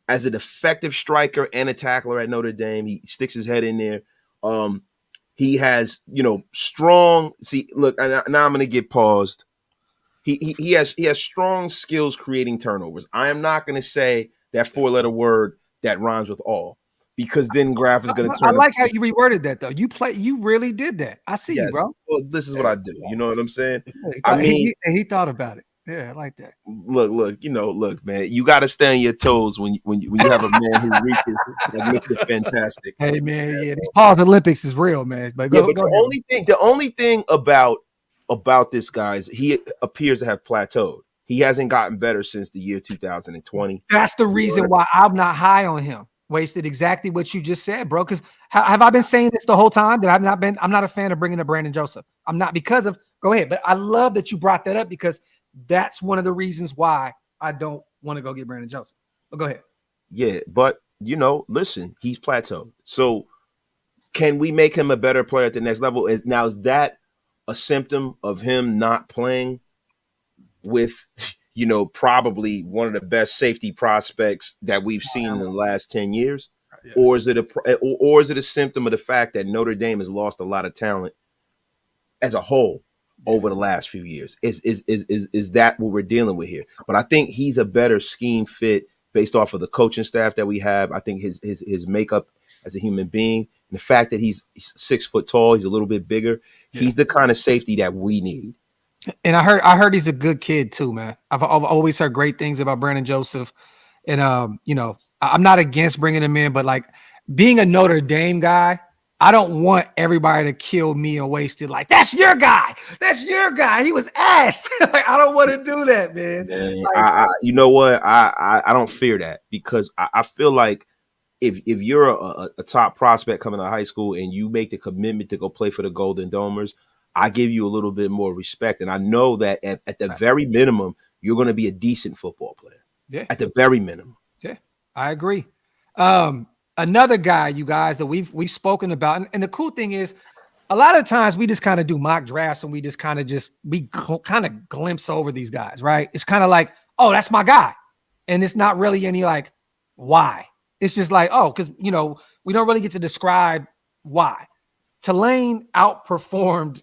as an effective striker and a tackler at Notre Dame. He sticks his head in there. He has, strong. See, look, now I'm going to get paused. He has strong skills creating turnovers. I am not going to say that 4-letter word that rhymes with all, because then Graphk is going to turn. I like how you reworded that though. You really did that. I see you, bro. Well, this is what I do. You know what I'm saying? He thought about it. Yeah, I like that. Look, man, you got to stay on your toes when you have a man who reaches like Mr. Fantastic. Hey, man, these pause Olympics is real, man. But the only thing about this guy is he appears to have plateaued. He hasn't gotten better since the year 2020. That's the reason why I'm not high on him. Wasted exactly what you just said, bro. Because have I been saying this the whole time that I'm not a fan of bringing up Brandon Joseph. I'm not, because of, go ahead. But I love that you brought that up, because that's one of the reasons why I don't want to go get Brandon Joseph. But go ahead. Yeah, but listen, he's plateaued. So can we make him a better player at the next level? Is that a symptom of him not playing with, probably one of the best safety prospects that we've seen in the last 10 years? Yeah. Or is it a symptom of the fact that Notre Dame has lost a lot of talent as a whole over the last few years? Is that what we're dealing with here? But I think he's a better scheme fit based off of the coaching staff that we have. I think his makeup as a human being, and the fact that he's 6 foot tall, he's a little bit bigger. Yeah. He's the kind of safety that we need. And I heard he's a good kid too, man. I've always heard great things about Brandon Joseph, and I'm not against bringing him in, but like, being a Notre Dame guy, I don't want everybody to kill me and Wasted. Like, that's your guy. That's your guy. He was ass. Like, I don't want to do that, man. Like, you know what? I don't fear that, because I feel like if you're a top prospect coming out of high school and you make the commitment to go play for the Golden Domers, I give you a little bit more respect. And I know that at the very minimum, you're going to be a decent football player. Yeah. At the very minimum. Yeah, I agree. Another guy, you guys, that we've spoken about, and the cool thing is, a lot of times we just kind of do mock drafts and we kind of glimpse over these guys, right? It's kind of like, oh, that's my guy. And it's not really any like, why? It's just like, oh, because, we don't really get to describe why. Tulane outperformed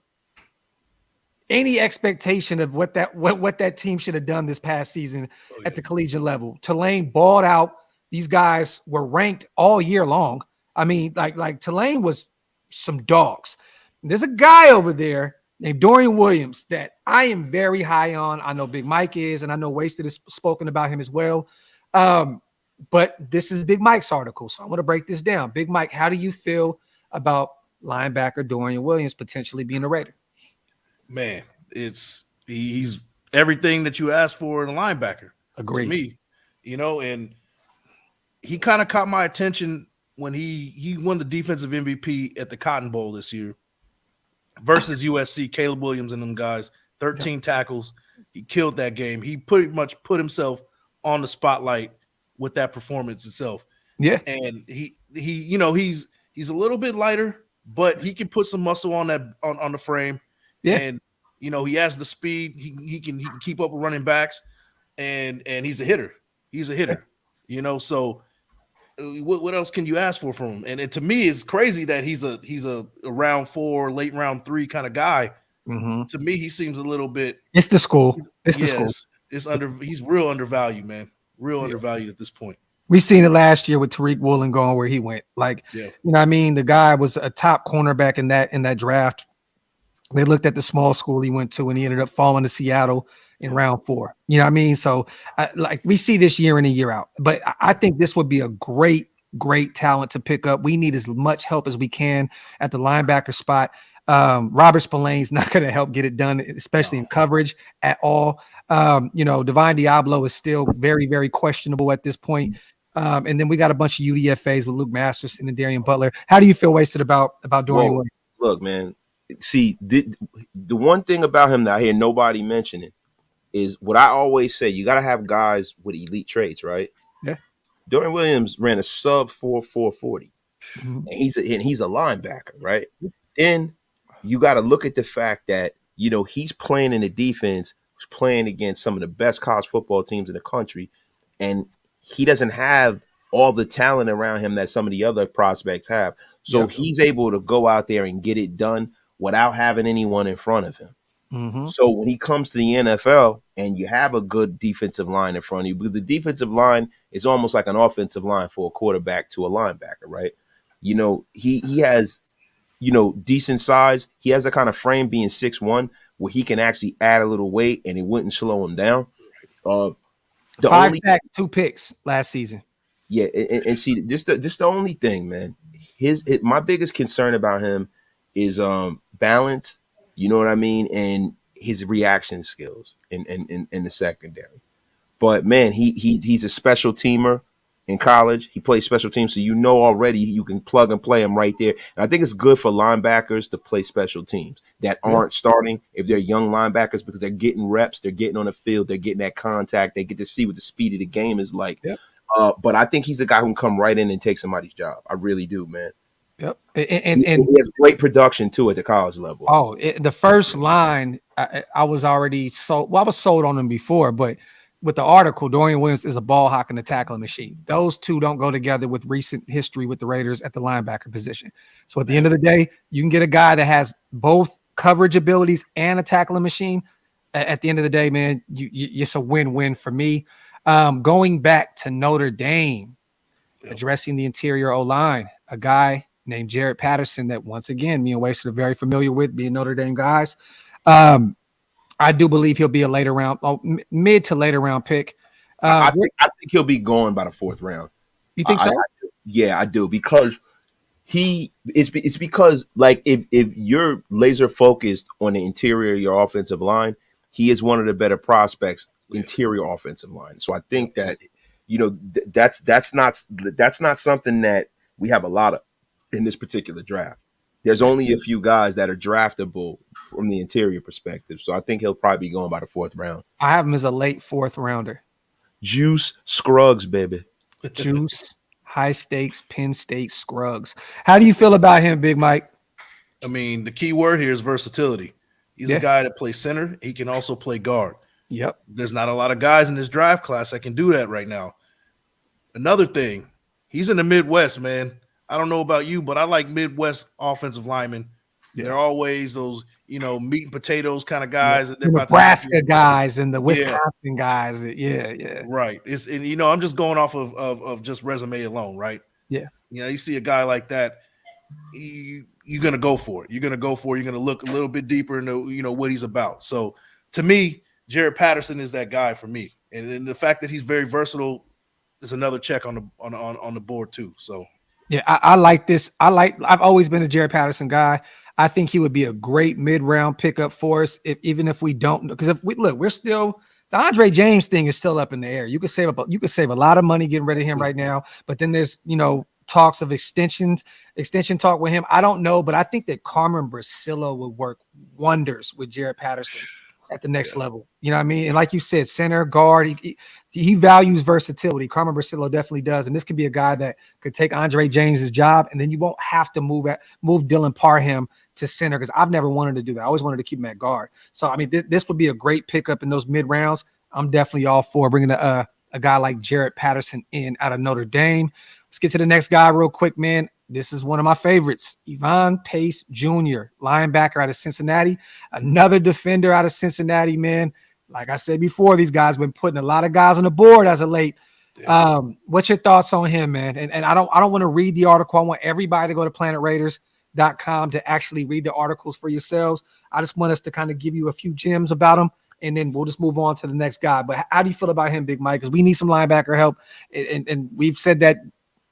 any expectation of what that team should have done this past season at the collegiate level. Tulane balled out. These guys were ranked all year long. I mean, like Tulane was some dogs. There's a guy over there named Dorian Williams that I am very high on. I know Big Mike is, and I know Wasted has spoken about him as well. But this is Big Mike's article, so I want to break this down. Big Mike, how do you feel about linebacker Dorian Williams potentially being a Raider? Man, he's everything that you asked for in a linebacker. Agreed. To me, and he kind of caught my attention when he won the defensive MVP at the Cotton Bowl this year versus USC. Caleb Williams and them guys, 13 tackles. He killed that game. He pretty much put himself on the spotlight with that performance itself. Yeah, and he's a little bit lighter, but he can put some muscle on that on the frame. Yeah, and he has the speed. He can keep up with running backs, and he's a hitter. He's a hitter. So what else can you ask for from him? And to me, it's crazy that he's a round 4, late round 3 kind of guy. Mm-hmm. To me, he seems a little bit. It's the school. It's the school. He's real undervalued, man. Real undervalued at this point. We seen it last year with Tariq Woolen going where he went. Like, the guy was a top cornerback in that draft. They looked at the small school he went to, and he ended up falling to Seattle in round 4. So we see this year in and year out. But I think this would be a great talent to pick up. We need as much help as we can at the linebacker spot. Robert Spillane's not going to help get it done, especially in coverage at all. Divine Diablo is still very, very questionable at this point. And then we got a bunch of UDFAs with Luke Masterson and Darian Butler. How do you feel, Wasted, about Dorian Williams? Look, man. See, the one thing about him that I hear nobody mentioning is what I always say. You got to have guys with elite traits, right? Yeah. Dorian Williams ran a sub 4.40, Mhm. and he's a linebacker, right? Then you got to look at the fact that he's playing in a defense, who's playing against some of the best college football teams in the country, and he doesn't have all the talent around him that some of the other prospects have. So he's able to go out there and get it done without having anyone in front of him. Mm-hmm. So when he comes to the NFL and you have a good defensive line in front of you, because the defensive line is almost like an offensive line for a quarterback to a linebacker, right? He has, decent size. He has a kind of frame being 6'1", where he can actually add a little weight and it wouldn't slow him down. 5 sacks, 2 picks last season. Yeah, and see, this the only thing, man. My biggest concern about him is balance. You know what I mean, and his reaction skills in the secondary. But man, he's a special teamer in college. He plays special teams, so already you can plug and play him right there. And I think it's good for linebackers to play special teams that aren't starting if they're young linebackers, because they're getting reps, they're getting on the field, they're getting that contact, they get to see what the speed of the game is like. Yep. But I think he's a guy who can come right in and take somebody's job. I really do, man. Yep. And he has great production too at the college level. Oh, the first line, I was already sold. Well, I was sold on him before, but with the article, Dorian Williams is a ball hawk and a tackling machine. Those two don't go together with recent history with the Raiders at the linebacker position. So at the end of the day, you can get a guy that has both coverage abilities and a tackling machine. At the end of the day, man, it's a win-win for me. Going back to Notre Dame, addressing the interior O-line, a guy named Jaret Patterson that, once again, me and Wasted are very familiar with, being Notre Dame guys. I do believe he'll be a mid to later round pick. I think he'll be going by the 4th round. You think so? I do, because it's because, like, if you're laser focused on the interior of your offensive line, he is one of the better prospects, interior offensive line. So I think that that's not something that we have a lot of in this particular draft. There's only a few guys that are draftable from the interior perspective. So I think he'll probably be going by the 4th round. I have him as a late 4th rounder. Juice Scruggs, baby. Juice, high stakes, Penn State Scruggs. How do you feel about him, Big Mike? I mean, the key word here is versatility. He's a guy that plays center. He can also play guard. Yep. There's not a lot of guys in this draft class that can do that right now. Another thing, he's in the Midwest, man. I don't know about you, but I like Midwest offensive linemen. Yeah. They're always those, meat and potatoes kind of guys. The Nebraska guys and the Wisconsin guys. Yeah. Right. I'm just going off of just resume alone, right? Yeah. You see a guy like that, you're going to go for it. You're going to look a little bit deeper into, what he's about. So to me, Jaret Patterson is that guy for me. And the fact that he's very versatile is another check on the board too. So. Yeah, I like this. I've always been a Jaret Patterson guy. I think he would be a great mid-round pickup for us, even if we don't. Because we're still, the Andre James thing is still up in the air. You could save a lot of money getting rid of him right now. But then there's talks of extension talk with him. I don't know, but I think that Carmen Brasillo would work wonders with Jaret Patterson at the next level. You know what I mean? And like you said, center, guard, he values versatility. Carmen Brasillo definitely does. And this could be a guy that could take Andre James's job, and then you won't have to move Dylan Parham to center, because I've never wanted to do that. I always wanted to keep him at guard. So, I mean, this would be a great pickup in those mid-rounds. I'm definitely all for bringing a guy like Jaret Patterson in out of Notre Dame. Let's get to the next guy real quick, man. This is one of my favorites, Ivan Pace Jr., linebacker out of Cincinnati, another defender out of Cincinnati, man. Like I said before, these guys have been putting a lot of guys on the board as of late. Yeah. What's your thoughts on him, man? And I don't want to read the article. I want everybody to go to PlanetRaiders.com to actually read the articles for yourselves. I just want us to kind of give you a few gems about him, and then we'll just move on to the next guy. But how do you feel about him, Big Mike? Because we need some linebacker help, and we've said that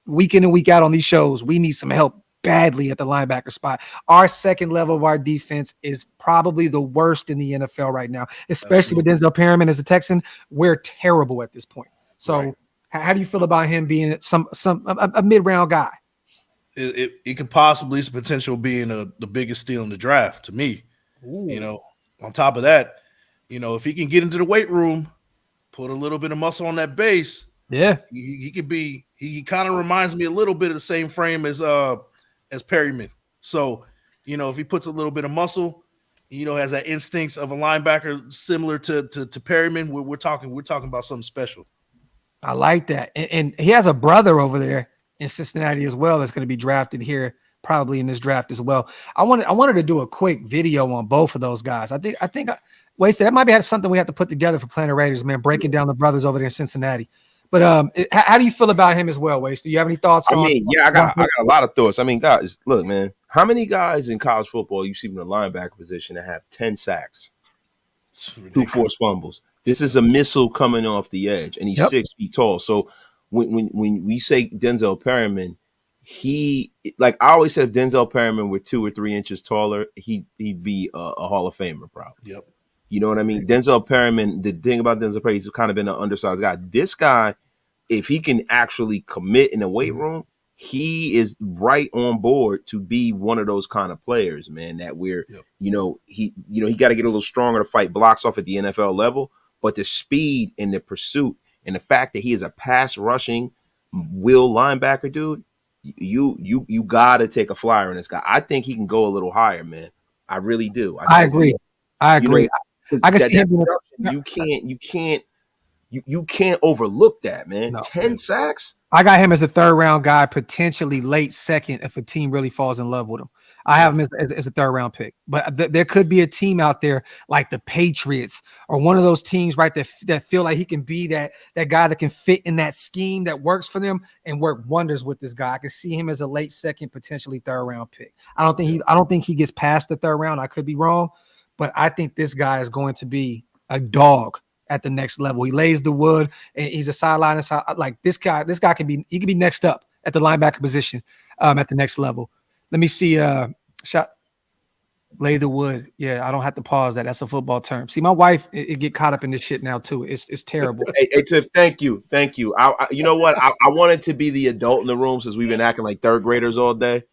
week in and week out on these shows. We need some help badly at the linebacker spot. Our second level of our defense is probably the worst in the NFL right now, especially with Denzel Perryman as a Texan. We're terrible at this point. So how do you feel about him being a mid-round guy? it could possibly its potential being the biggest steal in the draft to me. Ooh. You know, on top of that, you know, if he can get into the weight room, put a little bit of muscle on that base, he could be. He kind of reminds me a little bit of the same frame as Perryman. So, you know, if he puts a little bit of muscle, you know, has that instincts of a linebacker similar to Perryman, we're talking about something special. I like that, and he has a brother over there in Cincinnati as well that's going to be drafted here probably in this draft as well. I wanted to do a quick video on both of those guys. I think Wasted, that might be something we have to put together for Planet Raiders, man, breaking down the brothers over there in Cincinnati. But how do you feel about him as well, Wasted? Do you have any thoughts on? I got a lot of thoughts. I mean, guys, look, man, how many guys in college football you see in the linebacker position that have 10 sacks, 2 forced fumbles? This is a missile coming off the edge, and he's 6 feet tall. So when we say Denzel Perryman, he, like I always said, if Denzel Perryman were 2 or 3 inches taller, he'd be a Hall of Famer, probably. Yep. You know what I mean? Denzel Perryman, the thing about Denzel Perryman, he's kind of been an undersized guy. This guy, if he can actually commit in the weight room, he is right on board to be one of those kind of players, man, that he got to get a little stronger to fight blocks off at the NFL level. But the speed and the pursuit and the fact that he is a pass rushing will linebacker, dude, you got to take a flyer on this guy. I think he can go a little higher, man. I really do. I agree. I agree. I can see you can't overlook that, man. No, 10 sacks. I got him as a 3rd round guy, potentially late 2nd if a team really falls in love with him. I have him as a 3rd round pick, but there could be a team out there like the Patriots or one of those teams, right, that feel like he can be that guy that can fit in that scheme that works for them and work wonders with this guy. I can see him as a late 2nd, potentially 3rd round pick. I don't think he gets past the 3rd round. I could be wrong, but I think this guy is going to be a dog at the next level. He lays the wood, and he's a sideline. Like this guy can be next up at the linebacker position at the next level. Let me see. Shot. Lay the wood. Yeah, I don't have to pause that. That's a football term. See, my wife it get caught up in this shit now too. It's terrible. Hey Tiff, thank you. You know what? I wanted to be the adult in the room since we've been acting like 3rd graders all day.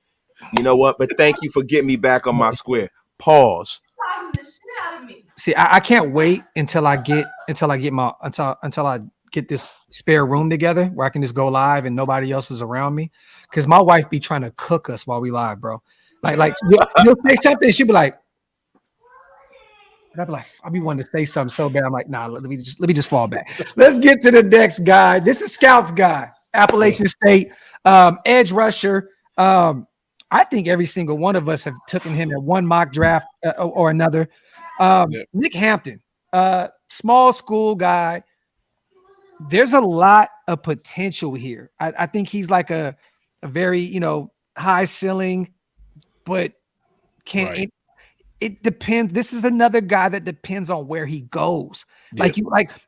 You know what? But thank you for getting me back on my square. Pause. See, I can't wait until I get this spare room together where I can just go live and nobody else is around me. Because my wife be trying to cook us while we live, bro. Like you'll say something, she'll be like, and I'll be like, I'll be wanting to say something so bad. I'm like, nah, let me just fall back. Let's get to the next guy. This is Scout's guy, Appalachian State, edge rusher. I think every single one of us have taken him at one mock draft or another. Nick Hampton, small school guy. There's a lot of potential here. I think he's like a very, high ceiling, but it depends. This is another guy that depends on where he goes. Yep.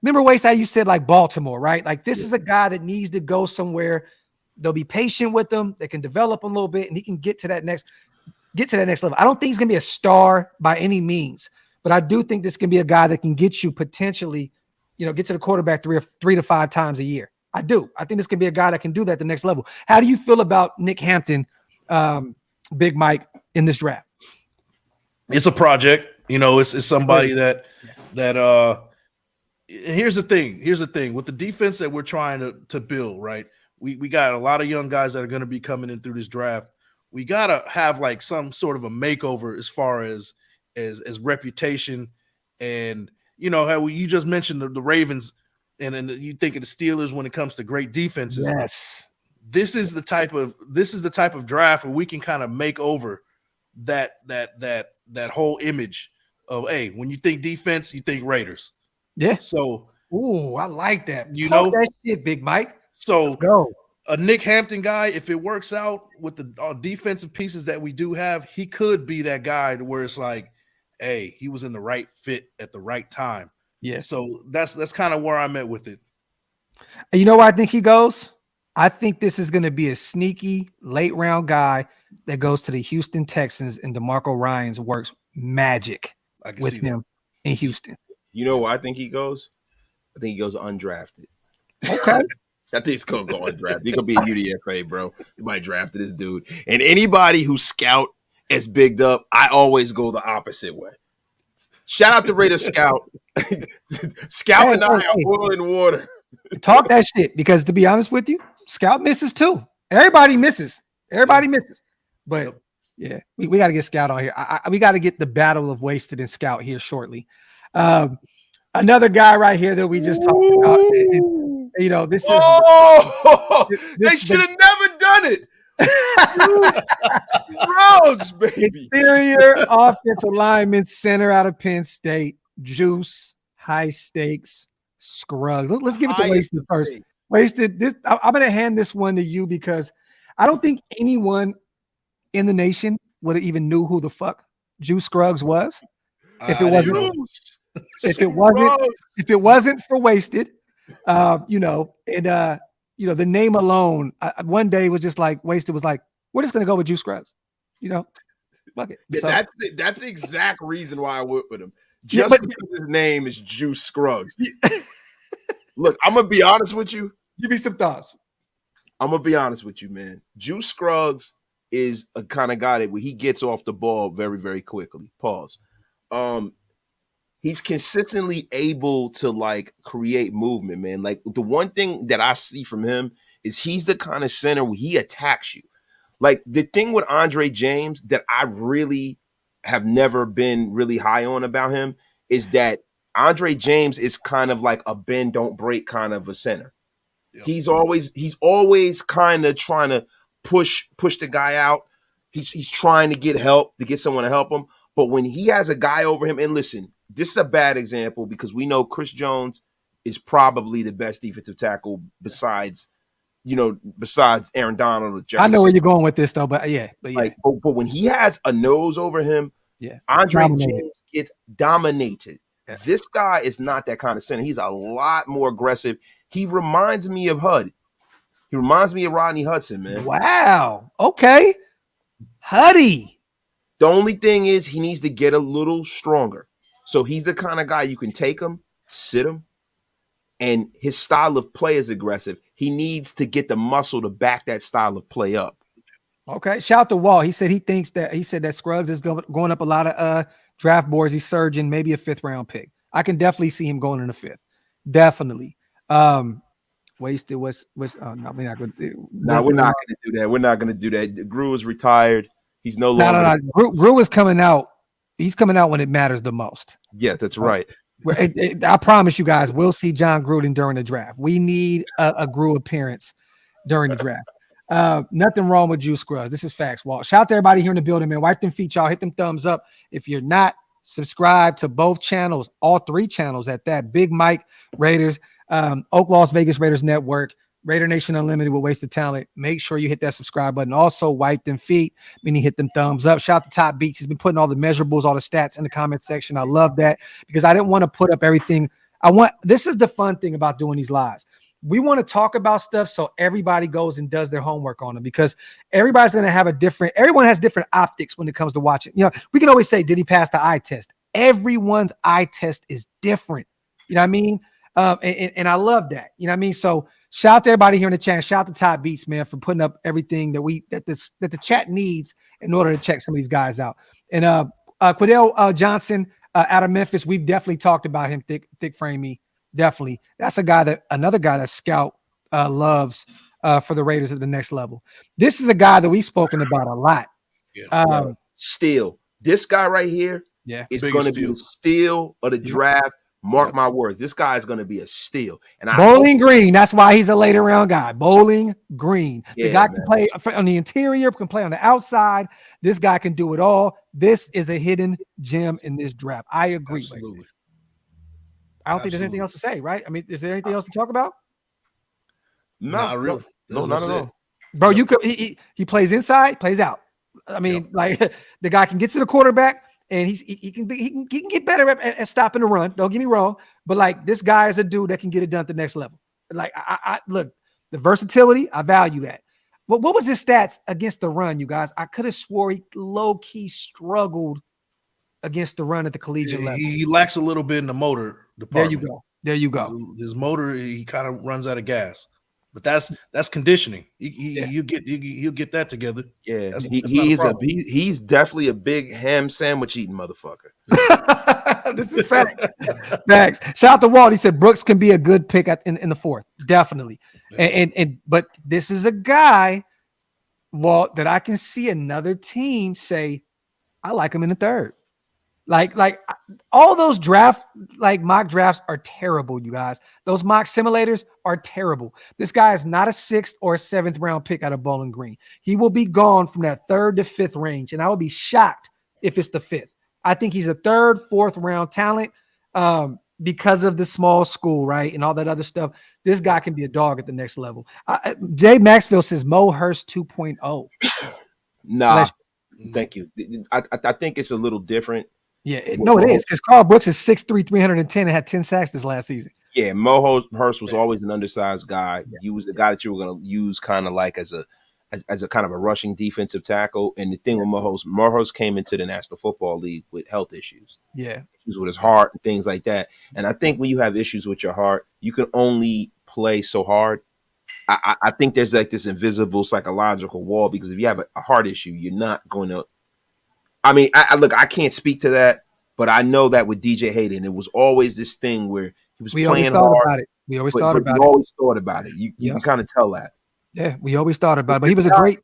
Remember Wace, how you said like Baltimore, right? Like this is a guy that needs to go somewhere. They'll be patient with him. They can develop a little bit and he can get to that next level. I don't think he's going to be a star by any means, but I do think this can be a guy that can get you potentially, get to the quarterback 3 to 5 times a year. I do. I think this can be a guy that can do that at the next level. How do you feel about Nick Hampton, Big Mike, in this draft? It's a project. It's somebody that here's the thing with the defense that we're trying to build, right? We got a lot of young guys that are going to be coming in through this draft. We got to have like some sort of a makeover as far as reputation. And, how you just mentioned the Ravens and you think of the Steelers when it comes to great defenses. Yes. This is the type of draft where we can kind of make over that whole image of, hey, when you think defense, you think Raiders. Yeah. So, I like that. That shit, Big Mike. So let's go. A Nick Hampton guy, if it works out with the defensive pieces that we do have, he could be that guy to where it's like, hey, he was in the right fit at the right time. Yeah. So that's kind of where I'm at with it. You know where I think he goes? I think this is going to be a sneaky late round guy that goes to the Houston Texans, and DeMarco Ryans works magic with him in Houston. You know where I think he goes? I think he goes undrafted. Okay. I think it's gonna go undrafted. He gonna be a UDFA, bro. You might draft this dude. And anybody who scout as bigged up, I always go the opposite way. Shout out to Raider Scout. Scout and I are boiling water. Talk that shit, because to be honest with you, Scout misses too. Everybody misses. But yeah, we got to get Scout on here. We got to get the battle of Wasted and Scout here shortly. Another guy right here that we just talked about. You know, this is they should have never done it. Drugs, baby. Interior offensive lineman, center out of Penn State, Juice, high stakes, Scruggs. Let's give it to Wasted first. Wasted, this I'm going to hand this one to you because I don't think anyone in the nation would have even knew who the fuck Juice Scruggs was if it wasn't for Wasted. You know, and you know, the name alone, one day was just like, Wasted was like, we're just gonna go with Juice Scruggs, you know. Fuck it. So, that's the exact reason why I went with him. Just because his name is Juice Scruggs. Look, I'm gonna be honest with you. Give me some thoughts. I'm gonna be honest with you, man. Juice Scruggs is a kind of guy that when he gets off the ball very, very quickly. Pause. He's consistently able to like create movement, man. Like the one thing that I see from him is he's the kind of center where he attacks you. Like the thing with Andre James that I really have never been really high on about him is that Andre James is kind of like a bend don't break kind of a center. Yep. He's always kind of trying to push the guy out. He's trying to get help, to get someone to help him. But when he has a guy over him, and listen, this is a bad example because we know Chris Jones is probably the best defensive tackle besides Aaron Donald or Jefferson. I know where you're going with this though, but yeah. Like, but when he has a nose over him, Andre James gets dominated. Yeah. This guy is not that kind of center. He's a lot more aggressive. He reminds me of Hud. He reminds me of Rodney Hudson, man. Wow. Okay. Huddy. The only thing is he needs to get a little stronger. So he's the kind of guy you can take him, sit him, and his style of play is aggressive. He needs to get the muscle to back that style of play up. Okay. Shout out to Wall. He said that Scruggs is going up a lot of draft boards. He's surging, maybe a 5th round pick. I can definitely see him going in the 5th. Definitely. Wasted was no, we're not going to do that. We're not going to do that. Grew is retired. He's no longer. No. Grew is coming out. He's coming out when it matters the most. Yes, that's right. I promise you guys, we'll see John Gruden during the draft. We need a Grew appearance during the draft. Nothing wrong with Juice Scruggs. This is facts, Walt. Shout out to everybody here in the building, man. Wipe them feet, y'all. Hit them thumbs up. If you're not subscribed to both channels, all 3 channels at that, Big Mike Raiders, OakLosVegas Raiders Network, Raider Nation Unlimited with Wasted Talent. Make sure you hit that subscribe button. Also, wipe them feet, meaning hit them thumbs up. Shout out to Top Beats. He's been putting all the measurables, all the stats in the comment section. I love that because I didn't want to put up everything. This is the fun thing about doing these lives. We want to talk about stuff so everybody goes and does their homework on them because everybody's going to have everyone has different optics when it comes to watching. You know, we can always say, did he pass the eye test? Everyone's eye test is different. You know what I mean? And I love that. You know what I mean? So shout out to everybody here in the chat. Shout out to Top Beats, man, for putting up everything that the chat needs in order to check some of these guys out. And Quidell Johnson out of Memphis, we've definitely talked about him. Thick framey, definitely. That's another guy that Scout loves for the Raiders at the next level. This is a guy that we've spoken about a lot. Steal. This guy right here is going to be the steal of the draft. Mark my words. This guy is going to be a steal. And Bowling Green. That's why he's a later round guy. Bowling Green. The guy can play on the interior, can play on the outside. This guy can do it all. This is a hidden gem in this draft. I agree. Absolutely. I don't think there's anything else to say, right? I mean, is there anything else to talk about? No, not really. No, not at all. Bro, you could he plays inside, plays out. I mean, like the guy can get to the quarterback. And he can get better at stopping the run. Don't get me wrong, but like this guy is a dude that can get it done at the next level. Like I look, the versatility, I value that. But what was his stats against the run, you guys? I could have swore he low key struggled against the run at the collegiate level. He lacks a little bit in the motor department. There you go. His motor, he kind of runs out of gas. But that's conditioning. You get that together. Yeah, that's he's definitely a big ham sandwich eating motherfucker. This is fact. Thanks. Shout out to Walt. He said Brooks can be a good pick in the fourth, definitely. But this is a guy, Walt, that I can see another team say, I like him in the third. Like all those mock drafts are terrible, you guys. Those mock simulators are terrible. This guy is not a 6th or a 7th round pick out of Bowling Green. He will be gone from that 3rd to 5th range, and I would be shocked if it's the 5th. I think he's a 3rd, 4th round talent because of the small school, right, and all that other stuff. This guy can be a dog at the next level. Jay Maxfield says Mo Hurst 2.0. Nah, thank you. I think it's a little different. Yeah, it is, because Carl Brooks is 6'3", 310 and had 10 sacks this last season. Yeah, Mo Hurst was always an undersized guy. Yeah. He was the guy that you were going to use kind of like as a kind of a rushing defensive tackle. And the thing with Mo Hurst came into the National Football League with health issues. Yeah. Issues with his heart and things like that. And I think when you have issues with your heart, you can only play so hard. I think there's like this invisible psychological wall, because if you have a heart issue, you're not going to. I mean, I can't speak to that, but I know that with DJ Hayden, it was always this thing where he was playing hard. We always thought about it. We always thought about it. You can kind of tell that. Yeah, we always thought about it. But he was a great.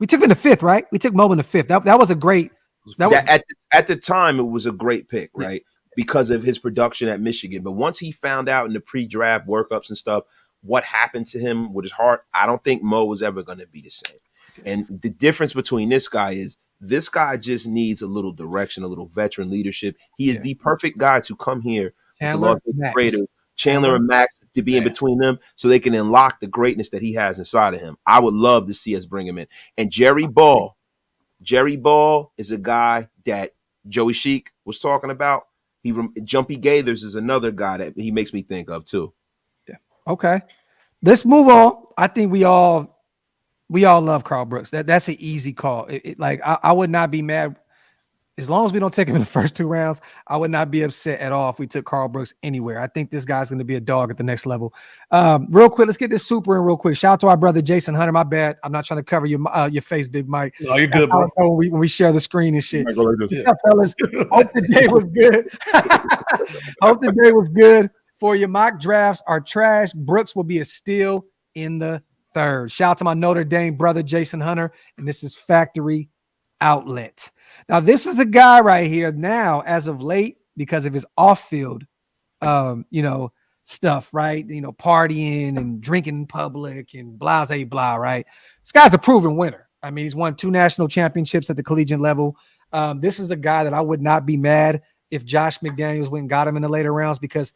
We took him in the 5th, right? We took Mo in the 5th. That was a great. At the time, it was a great pick, right? Because of his production at Michigan. But once he found out in the pre-draft workups and stuff what happened to him with his heart, I don't think Mo was ever going to be the same. And the difference between this guy is, this guy just needs a little direction, a little veteran leadership. He is the perfect guy to come here with the Las Vegas Raiders, Chandler and Max, to be in between them so they can unlock the greatness that he has inside of him. I would love to see us bring him in. And Jerry Ball is a guy that Joey Sheik was talking about. Jumpy Gaithers is another guy that he makes me think of too. Yeah. Okay. Let's move on. I think we all love Carl Brooks. That's an easy call. I would not be mad as long as we don't take him in the first 2 rounds. I would not be upset at all if we took Carl Brooks anywhere. I think this guy's going to be a dog at the next level. Real quick, let's get this super in real quick. Shout out to our brother Jason Hunter. My bad. I'm not trying to cover your face, Big Mike. No, you're good, bro. When we share the screen and shit. Yeah, fellas. Hope the day was good. Hope the day was good for you. Mock drafts are trash. Brooks will be a steal in the 3rd. Shout out to my Notre Dame brother, Jason Hunter. And this is Factory Outlet. Now, this is a guy right here now, as of late, because of his off-field, stuff, right? Partying and drinking in public and blah, blah, right? This guy's a proven winner. I mean, he's won 2 national championships at the collegiate level. This is a guy that I would not be mad if Josh McDaniels went and got him in the later rounds, because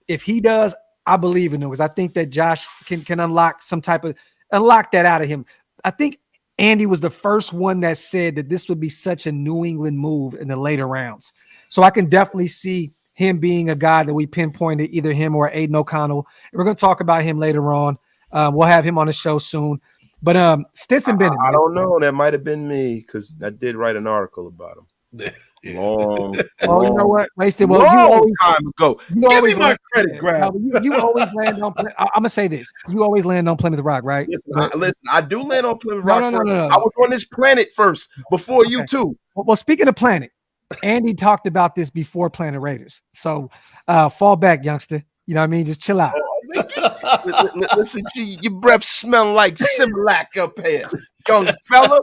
if he does, I believe in him, because I think that Josh can unlock that out of him. I think Andy was the first one that said that this would be such a New England move in the later rounds. So I can definitely see him being a guy that we pinpointed, either him or Aiden O'Connell. And we're going to talk about him later on. We'll have him on the show soon. But Stetson Bennett. I don't know. That might have been me, because I did write an article about him. Long. You know what? Wasted. Well, long time ago. Give me my credit, Grab. You always land on. I'm gonna say this. You always land on Plymouth Rock, right? Listen, I do land on Plymouth Rock. No. I was on this planet first before you too. Well, speaking of planet, Andy talked about this before Planet Raiders. So fall back, youngster. You know what I mean? Just chill out. Listen, your breath smell like Similac up here, young fella.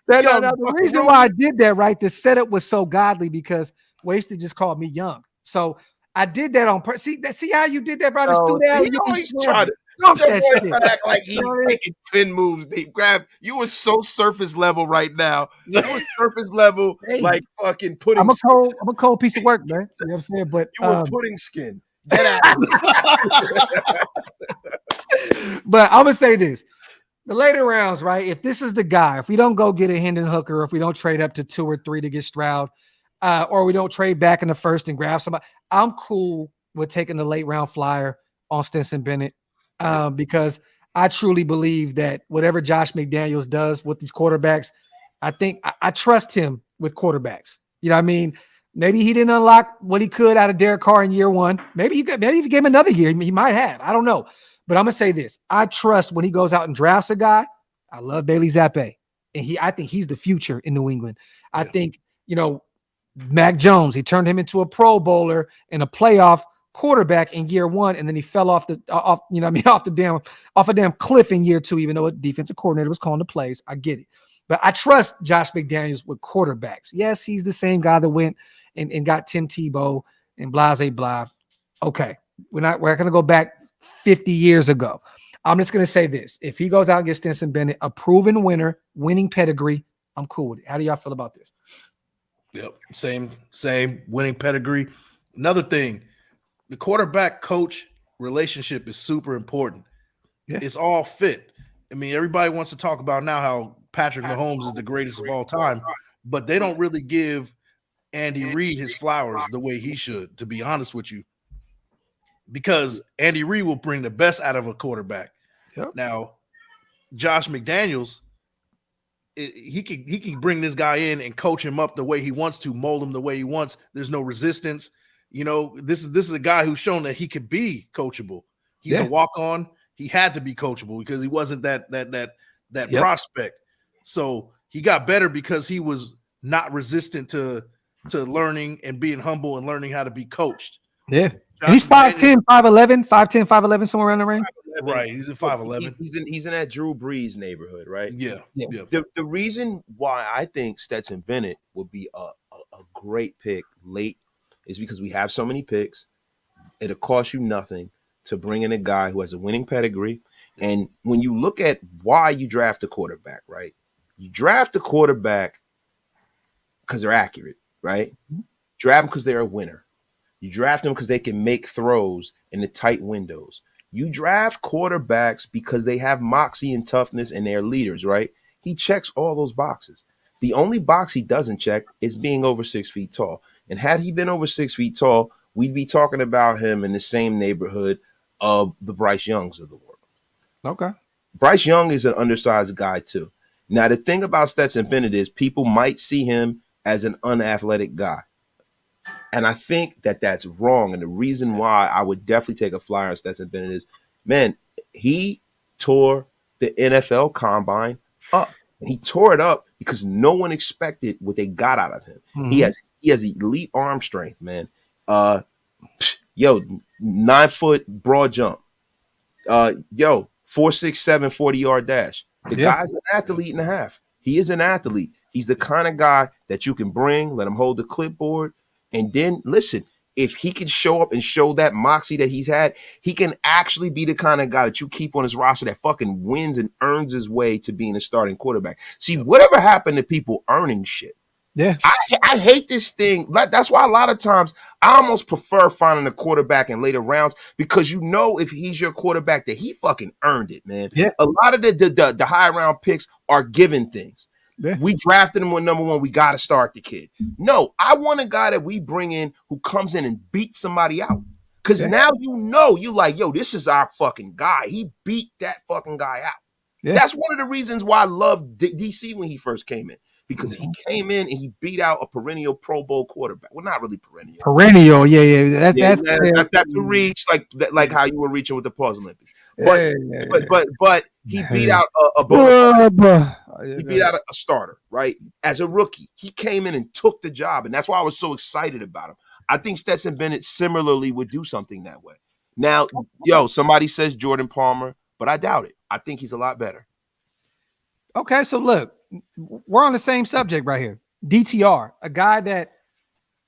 The reason why I did that, right? The setup was so godly because Wasted just called me young. So I did that on purpose. See how you did that, brother? You always try to act like he's taking 10 moves deep. Grab, you were so surface level right now. You were surface level, like fucking pudding. I'm a cold piece of work, man. You know what I'm saying? But you were pudding skin. Get out. But I'm gonna say this. The later rounds, right? If this is the guy, if we don't go get a Hendon Hooker, if we don't trade up to 2 or 3 to get Stroud, or we don't trade back in the first and grab somebody, I'm cool with taking the late round flyer on Stetson Bennett, because I truly believe that whatever Josh McDaniels does with these quarterbacks, I think I trust him with quarterbacks. You know what I mean? Maybe he didn't unlock what he could out of Derek Carr in year 1. Maybe if you gave him another year, he might have. I don't know. But I'm gonna say this: I trust when he goes out and drafts a guy. I love Bailey Zappi, and I think he's the future in New England. I think Mac Jones. He turned him into a Pro Bowler and a playoff quarterback in year 1, and then he fell off a damn cliff in year 2. Even though a defensive coordinator was calling the plays, I get it. But I trust Josh McDaniels with quarterbacks. Yes, he's the same guy that went and got Tim Tebow and blah. Okay, we're not going to go back 50 years ago. I'm just going to say this. If he goes out and gets Stetson Bennett, a proven winner, winning pedigree, I'm cool with it. How do y'all feel about this? Yep, same winning pedigree. Another thing, the quarterback coach relationship is super important. Yeah. It's all fit. I mean, everybody wants to talk about now how Patrick Mahomes is the greatest of all time, but they don't really give Andy Reid his flowers the way he should, to be honest with you, because Andy Reid will bring the best out of a quarterback. Yep. Now, Josh McDaniels, he can bring this guy in and coach him up the way he wants to, mold him the way he wants. There's no resistance. This is a guy who's shown that he could be coachable. He's a walk-on. He had to be coachable because he wasn't that prospect. So he got better because he was not resistant to learning and being humble and learning how to be coached. Yeah. And he's 5'10", 5'11", somewhere around the range. Right. He's a 5'11". He's in that Drew Brees neighborhood, right? Yeah. The reason why I think Stetson Bennett would be a great pick late is because we have so many picks. It'll cost you nothing to bring in a guy who has a winning pedigree. And when you look at why you draft a quarterback, right? You draft a quarterback because they're accurate, right? Draft them because they're a winner. You draft them because they can make throws in the tight windows. You draft quarterbacks because they have moxie and toughness and they're leaders, right? He checks all those boxes. The only box he doesn't check is being over 6 feet tall. And had he been over 6 feet tall, we'd be talking about him in the same neighborhood of the Bryce Youngs of the world. Okay. Bryce Young is an undersized guy too. Now, the thing about Stetson Bennett is people might see him as an unathletic guy. And I think that that's wrong. And the reason why I would definitely take a flyer on Stetson Bennett is, man, he tore the NFL combine up. And he tore it up because no one expected what they got out of him. Mm-hmm. He has elite arm strength, man. 9 foot broad jump. 4.67 40-yard dash. The guy's an athlete and a half. He is an athlete. He's the kind of guy that you can bring, let him hold the clipboard. And then, listen, if he can show up and show that moxie that he's had, he can actually be the kind of guy that you keep on his roster that fucking wins and earns his way to being a starting quarterback. See, whatever happened to people earning shit? Yeah. I hate this thing. That's why a lot of times I almost prefer finding a quarterback in later rounds because you know if he's your quarterback that he fucking earned it, man. Yeah. A lot of the high round picks are given things. Yeah. We drafted him with number 1. We got to start the kid. No, I want a guy that we bring in who comes in and beats somebody out. Because now you like, this is our fucking guy. He beat that fucking guy out. Yeah. That's one of the reasons why I loved DC when he first came in. Because he came in and he beat out a perennial Pro Bowl quarterback. Well, not really perennial. Perennial, yeah. That's a reach, like how you were reaching with the Pause Olympics. But he beat out he beat out a starter, right? As a rookie, he came in and took the job, and that's why I was so excited about him. I think Stetson Bennett similarly would do something that way. Now, somebody says Jordan Palmer, but I doubt it. I think he's a lot better. Okay, so look, we're on the same subject right here. DTR, a guy that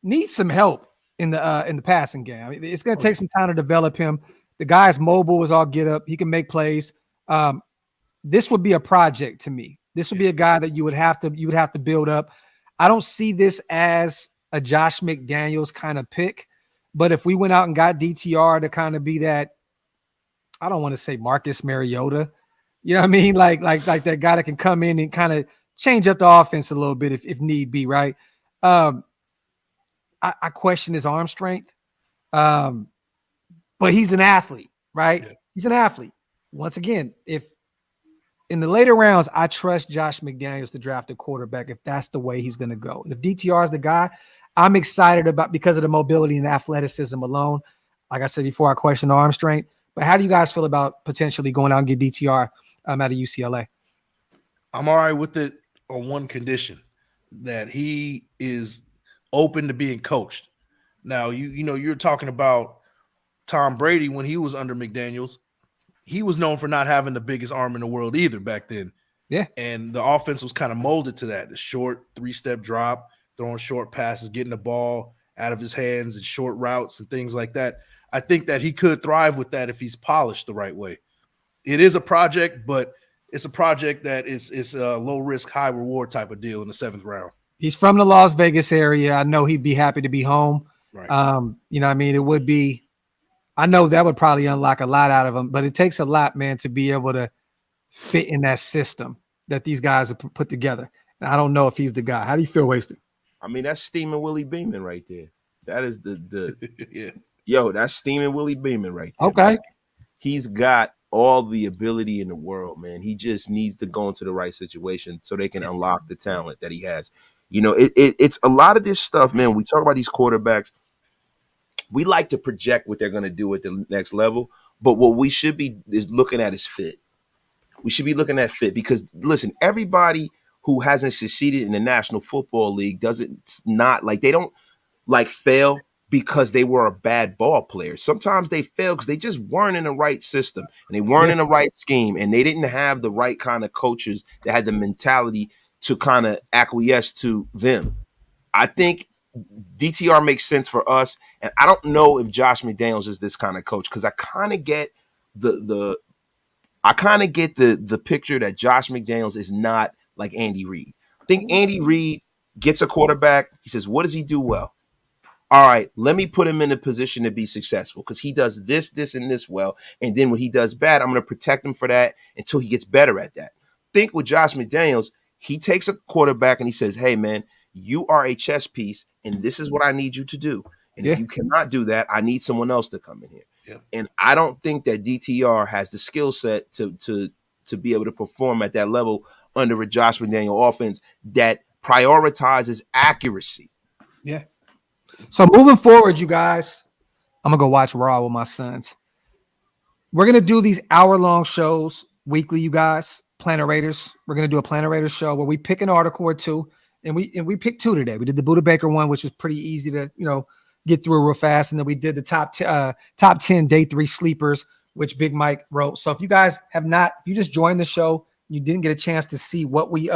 needs some help in the passing game. I mean, it's going to take some time to develop him. The guy's mobile is all get up. He can make plays. This would be a project to me. This would be a guy that you would have to build up. I don't see this as a Josh McDaniels kind of pick, but if we went out and got DTR to kind of be that, I don't want to say Marcus Mariota, you know what I mean? Like that guy that can come in and kind of change up the offense a little bit if need be, right? I question his arm strength, but he's an athlete, right? Yeah. He's an athlete. Once again, if in the later rounds, I trust Josh McDaniels to draft a quarterback if that's the way he's going to go. And if DTR is the guy, I'm excited about because of the mobility and the athleticism alone. Like I said before, I question the arm strength, But how do you guys feel about potentially going out and get DTR out of UCLA? I'm all right with it on one condition, that he is open to being coached. Now, you're talking about Tom Brady when he was under McDaniels. He was known for not having the biggest arm in the world either back then. Yeah. And the offense was kind of molded to that. The short 3-step drop, throwing short passes, getting the ball out of his hands and short routes and things like that. I think that he could thrive with that if he's polished the right way. It is a project, but it's a project that is a low risk, high reward type of deal in the 7th round. He's from the Las Vegas area. I know he'd be happy to be home. Right. You know what I mean? It would be, I know that would probably unlock a lot out of him, but it takes a lot, man, to be able to fit in that system that these guys have put together. And I don't know if he's the guy. How do you feel, Wasted? I mean, that's steaming Willie Beeman right there. That is the yeah. Yo, that's steaming Willie Beeman right there. Okay. Like, he's got all the ability in the world, man. He just needs to go into the right situation so they can unlock the talent that he has. You know, it's a lot of this stuff, man. We talk about these quarterbacks. We like to project what they're going to do at the next level, but what we should be is looking at is fit. We should be looking at fit because, listen, everybody who hasn't succeeded in the National Football League they don't fail because they were a bad ball player. Sometimes they fail because they just weren't in the right system and they weren't in the right scheme and they didn't have the right kind of coaches that had the mentality to kind of acquiesce to them. I think DTR makes sense for us, and I don't know if Josh McDaniels is this kind of coach because I kind of get the picture that Josh McDaniels is not like Andy Reid. I think Andy Reid gets a quarterback. He says, what does he do well? All right, let me put him in a position to be successful because he does this, and this well. And then when he does bad, I'm going to protect him for that until he gets better at that. Think with Josh McDaniels, he takes a quarterback and he says, hey, man, you are a chess piece, and this is what I need you to do. And if you cannot do that, I need someone else to come in here. Yeah. And I don't think that DTR has the skill set to be able to perform at that level under a Josh McDaniel offense that prioritizes accuracy. Yeah. So moving forward, you guys, I'm going to go watch Raw with my sons. We're going to do these hour-long shows weekly, you guys, Planet Raiders. We're going to do a Planet Raiders show where we pick an article or two, and we picked 2 today. We did the Budda Baker one, which was pretty easy to, get through real fast. And then we did the top 10 day 3 sleepers, which Big Mike wrote. So if you guys have not, if you just joined the show, you didn't get a chance to see what we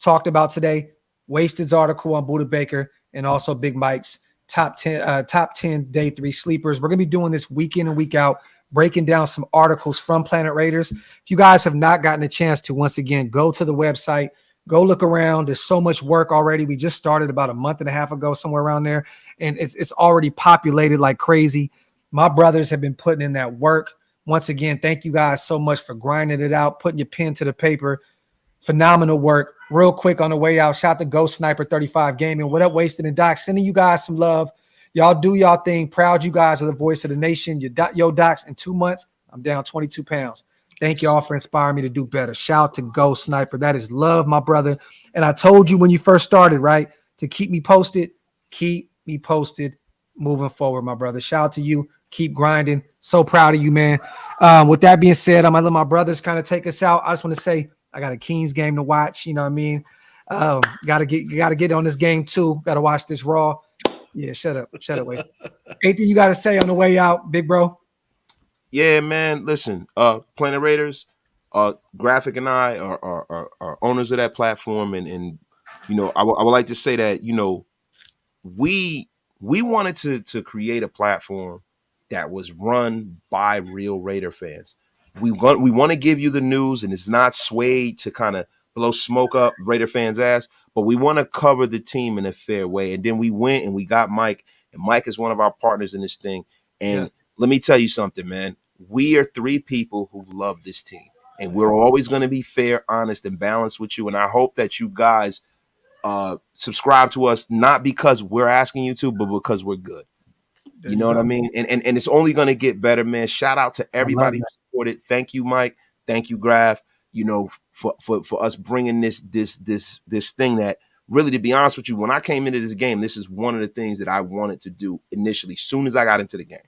talked about today, Wasted's article on Budda Baker and also Big Mike's top 10 day 3 sleepers. We're going to be doing this week in and week out, breaking down some articles from Planet Raiders. If you guys have not gotten a chance to, once again, go to the website, go look around. There's so much work already. We just started about a month and a half ago, somewhere around there, and it's already populated like crazy. My brothers have been putting in that work. Once again, thank you guys so much for grinding it out, putting your pen to the paper. Phenomenal work. Real quick on the way out, shout to Ghost Sniper 35 Gaming. What up, Wasted and Doc? Sending you guys some love. Y'all do y'all thing. Proud you guys are the voice of the nation. Yo, Docs, in 2 months, I'm down 22 pounds. Thank y'all for inspiring me to do better. Shout out to Ghost Sniper. That is love, my brother. And I told you when you first started, right, to keep me posted. Keep me posted moving forward, my brother. Shout out to you. Keep grinding. So proud of you, man. With that being said, I'm going to let my brothers kind of take us out. I just want to say I got a Kings game to watch. You know what I mean? Got to get on this game too. Got to watch this Raw. Yeah, shut up, Wasted. Anything you got to say on the way out, big bro? Yeah, man. Listen, Planet Raiders, Graphk and I are owners of that platform, and I would like to say that we wanted to create a platform that was run by real Raider fans. We want to give you the news, and it's not swayed to kind of blow smoke up Raider fans' ass, but we want to cover the team in a fair way. And then we went and we got Mike, and Mike is one of our partners in this thing. And yes, let me tell you something, man. We are 3 people who love this team, and we're always going to be fair, honest, and balanced with you. And I hope that you guys subscribe to us, not because we're asking you to, but because we're good. You know what I mean? And it's only going to get better, man. Shout out to everybody who supported. Thank you, Mike. Thank you, Graphk. For us bringing this thing that really, to be honest with you, when I came into this game, this is one of the things that I wanted to do initially, soon as I got into the game.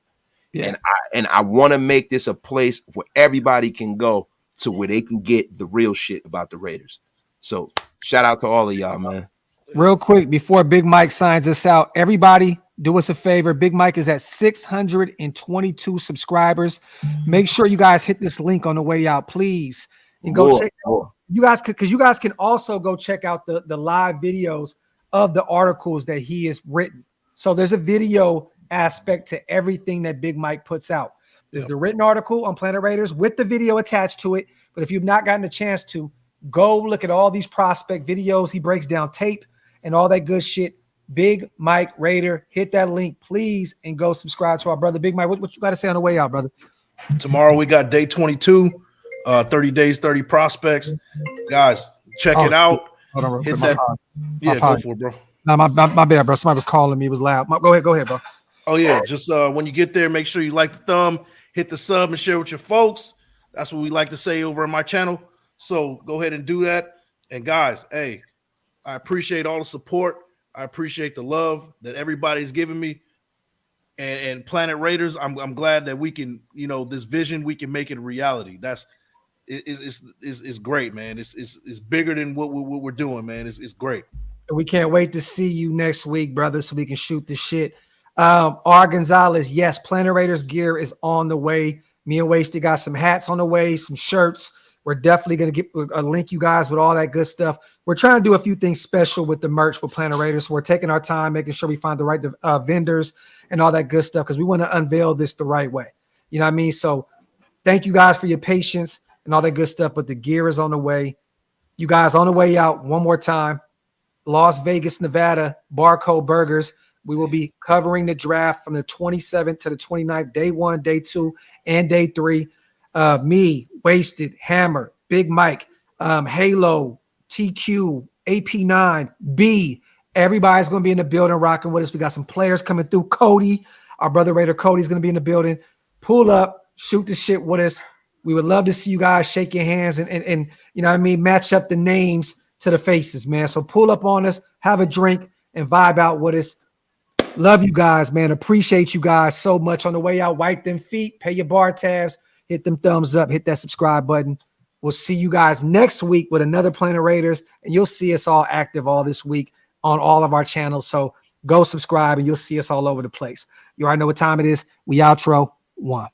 Yeah. And I want to make this a place where everybody can go to where they can get the real shit about the Raiders. So shout out to all of y'all, man. Real quick, before Big Mike signs us out, everybody do us a favor. Big Mike is at 622 subscribers. Make sure you guys hit this link on the way out, please. And go check out. You guys, because you guys can also go check out the live videos of the articles that he has written. So there's a video aspect to everything that Big Mike puts out. There's the written article on Planet Raiders with the video attached to it. But if you've not gotten a chance to, go look at all these prospect videos. He breaks down tape and all that good shit. Big Mike Raider, hit that link, please, and go subscribe to our brother. Big Mike, what you got to say on the way out, brother? Tomorrow we got day 22, 30 days, 30 prospects. Guys, check it out. Hold on, hit that. Go for it, bro. No, my bad, bro. Somebody was calling me. It was loud. Go ahead, bro. Oh, yeah. Just when you get there, make sure you like the thumb, hit the sub, and share with your folks. That's what we like to say over on my channel. So go ahead and do that. And guys, hey, I appreciate all the support. I appreciate the love that everybody's giving me. And Planet Raiders, I'm glad that we can, this vision, we can make it a reality. It's great, man. It's bigger than what we're doing, man. It's great. We can't wait to see you next week, brother, so we can shoot the shit. R. Gonzalez, yes, Planet Raiders gear is on the way. Me and Wasted got some hats on the way, some shirts. We're definitely going to get a link you guys with all that good stuff. We're trying to do a few things special with the merch with Planet Raiders. So we're taking our time, making sure we find the right vendors and all that good stuff because we want to unveil this the right way. You know what I mean? So thank you guys for your patience and all that good stuff. But the gear is on the way. You guys on the way out one more time. Las Vegas, Nevada, Barcode Burgers. We will be covering the draft from the 27th to the 29th, day 1, day 2, and day 3. Me, Wasted, Hammer, Big Mike, Halo, TQ, AP9, B. Everybody's going to be in the building rocking with us. We got some players coming through. Cody, our brother Raider Cody's going to be in the building. Pull up, shoot the shit with us. We would love to see you guys shake your hands and you know what I mean, match up the names to the faces, man. So pull up on us, have a drink, and vibe out with us. Love you guys, man. Appreciate you guys so much. On the way out, wipe them feet, pay your bar tabs, hit them thumbs up, hit that subscribe button. We'll see you guys next week with another Planet Raiders, and you'll see us all active all this week on all of our channels. So go subscribe, and you'll see us all over the place. You already know what time it is. We outro 1.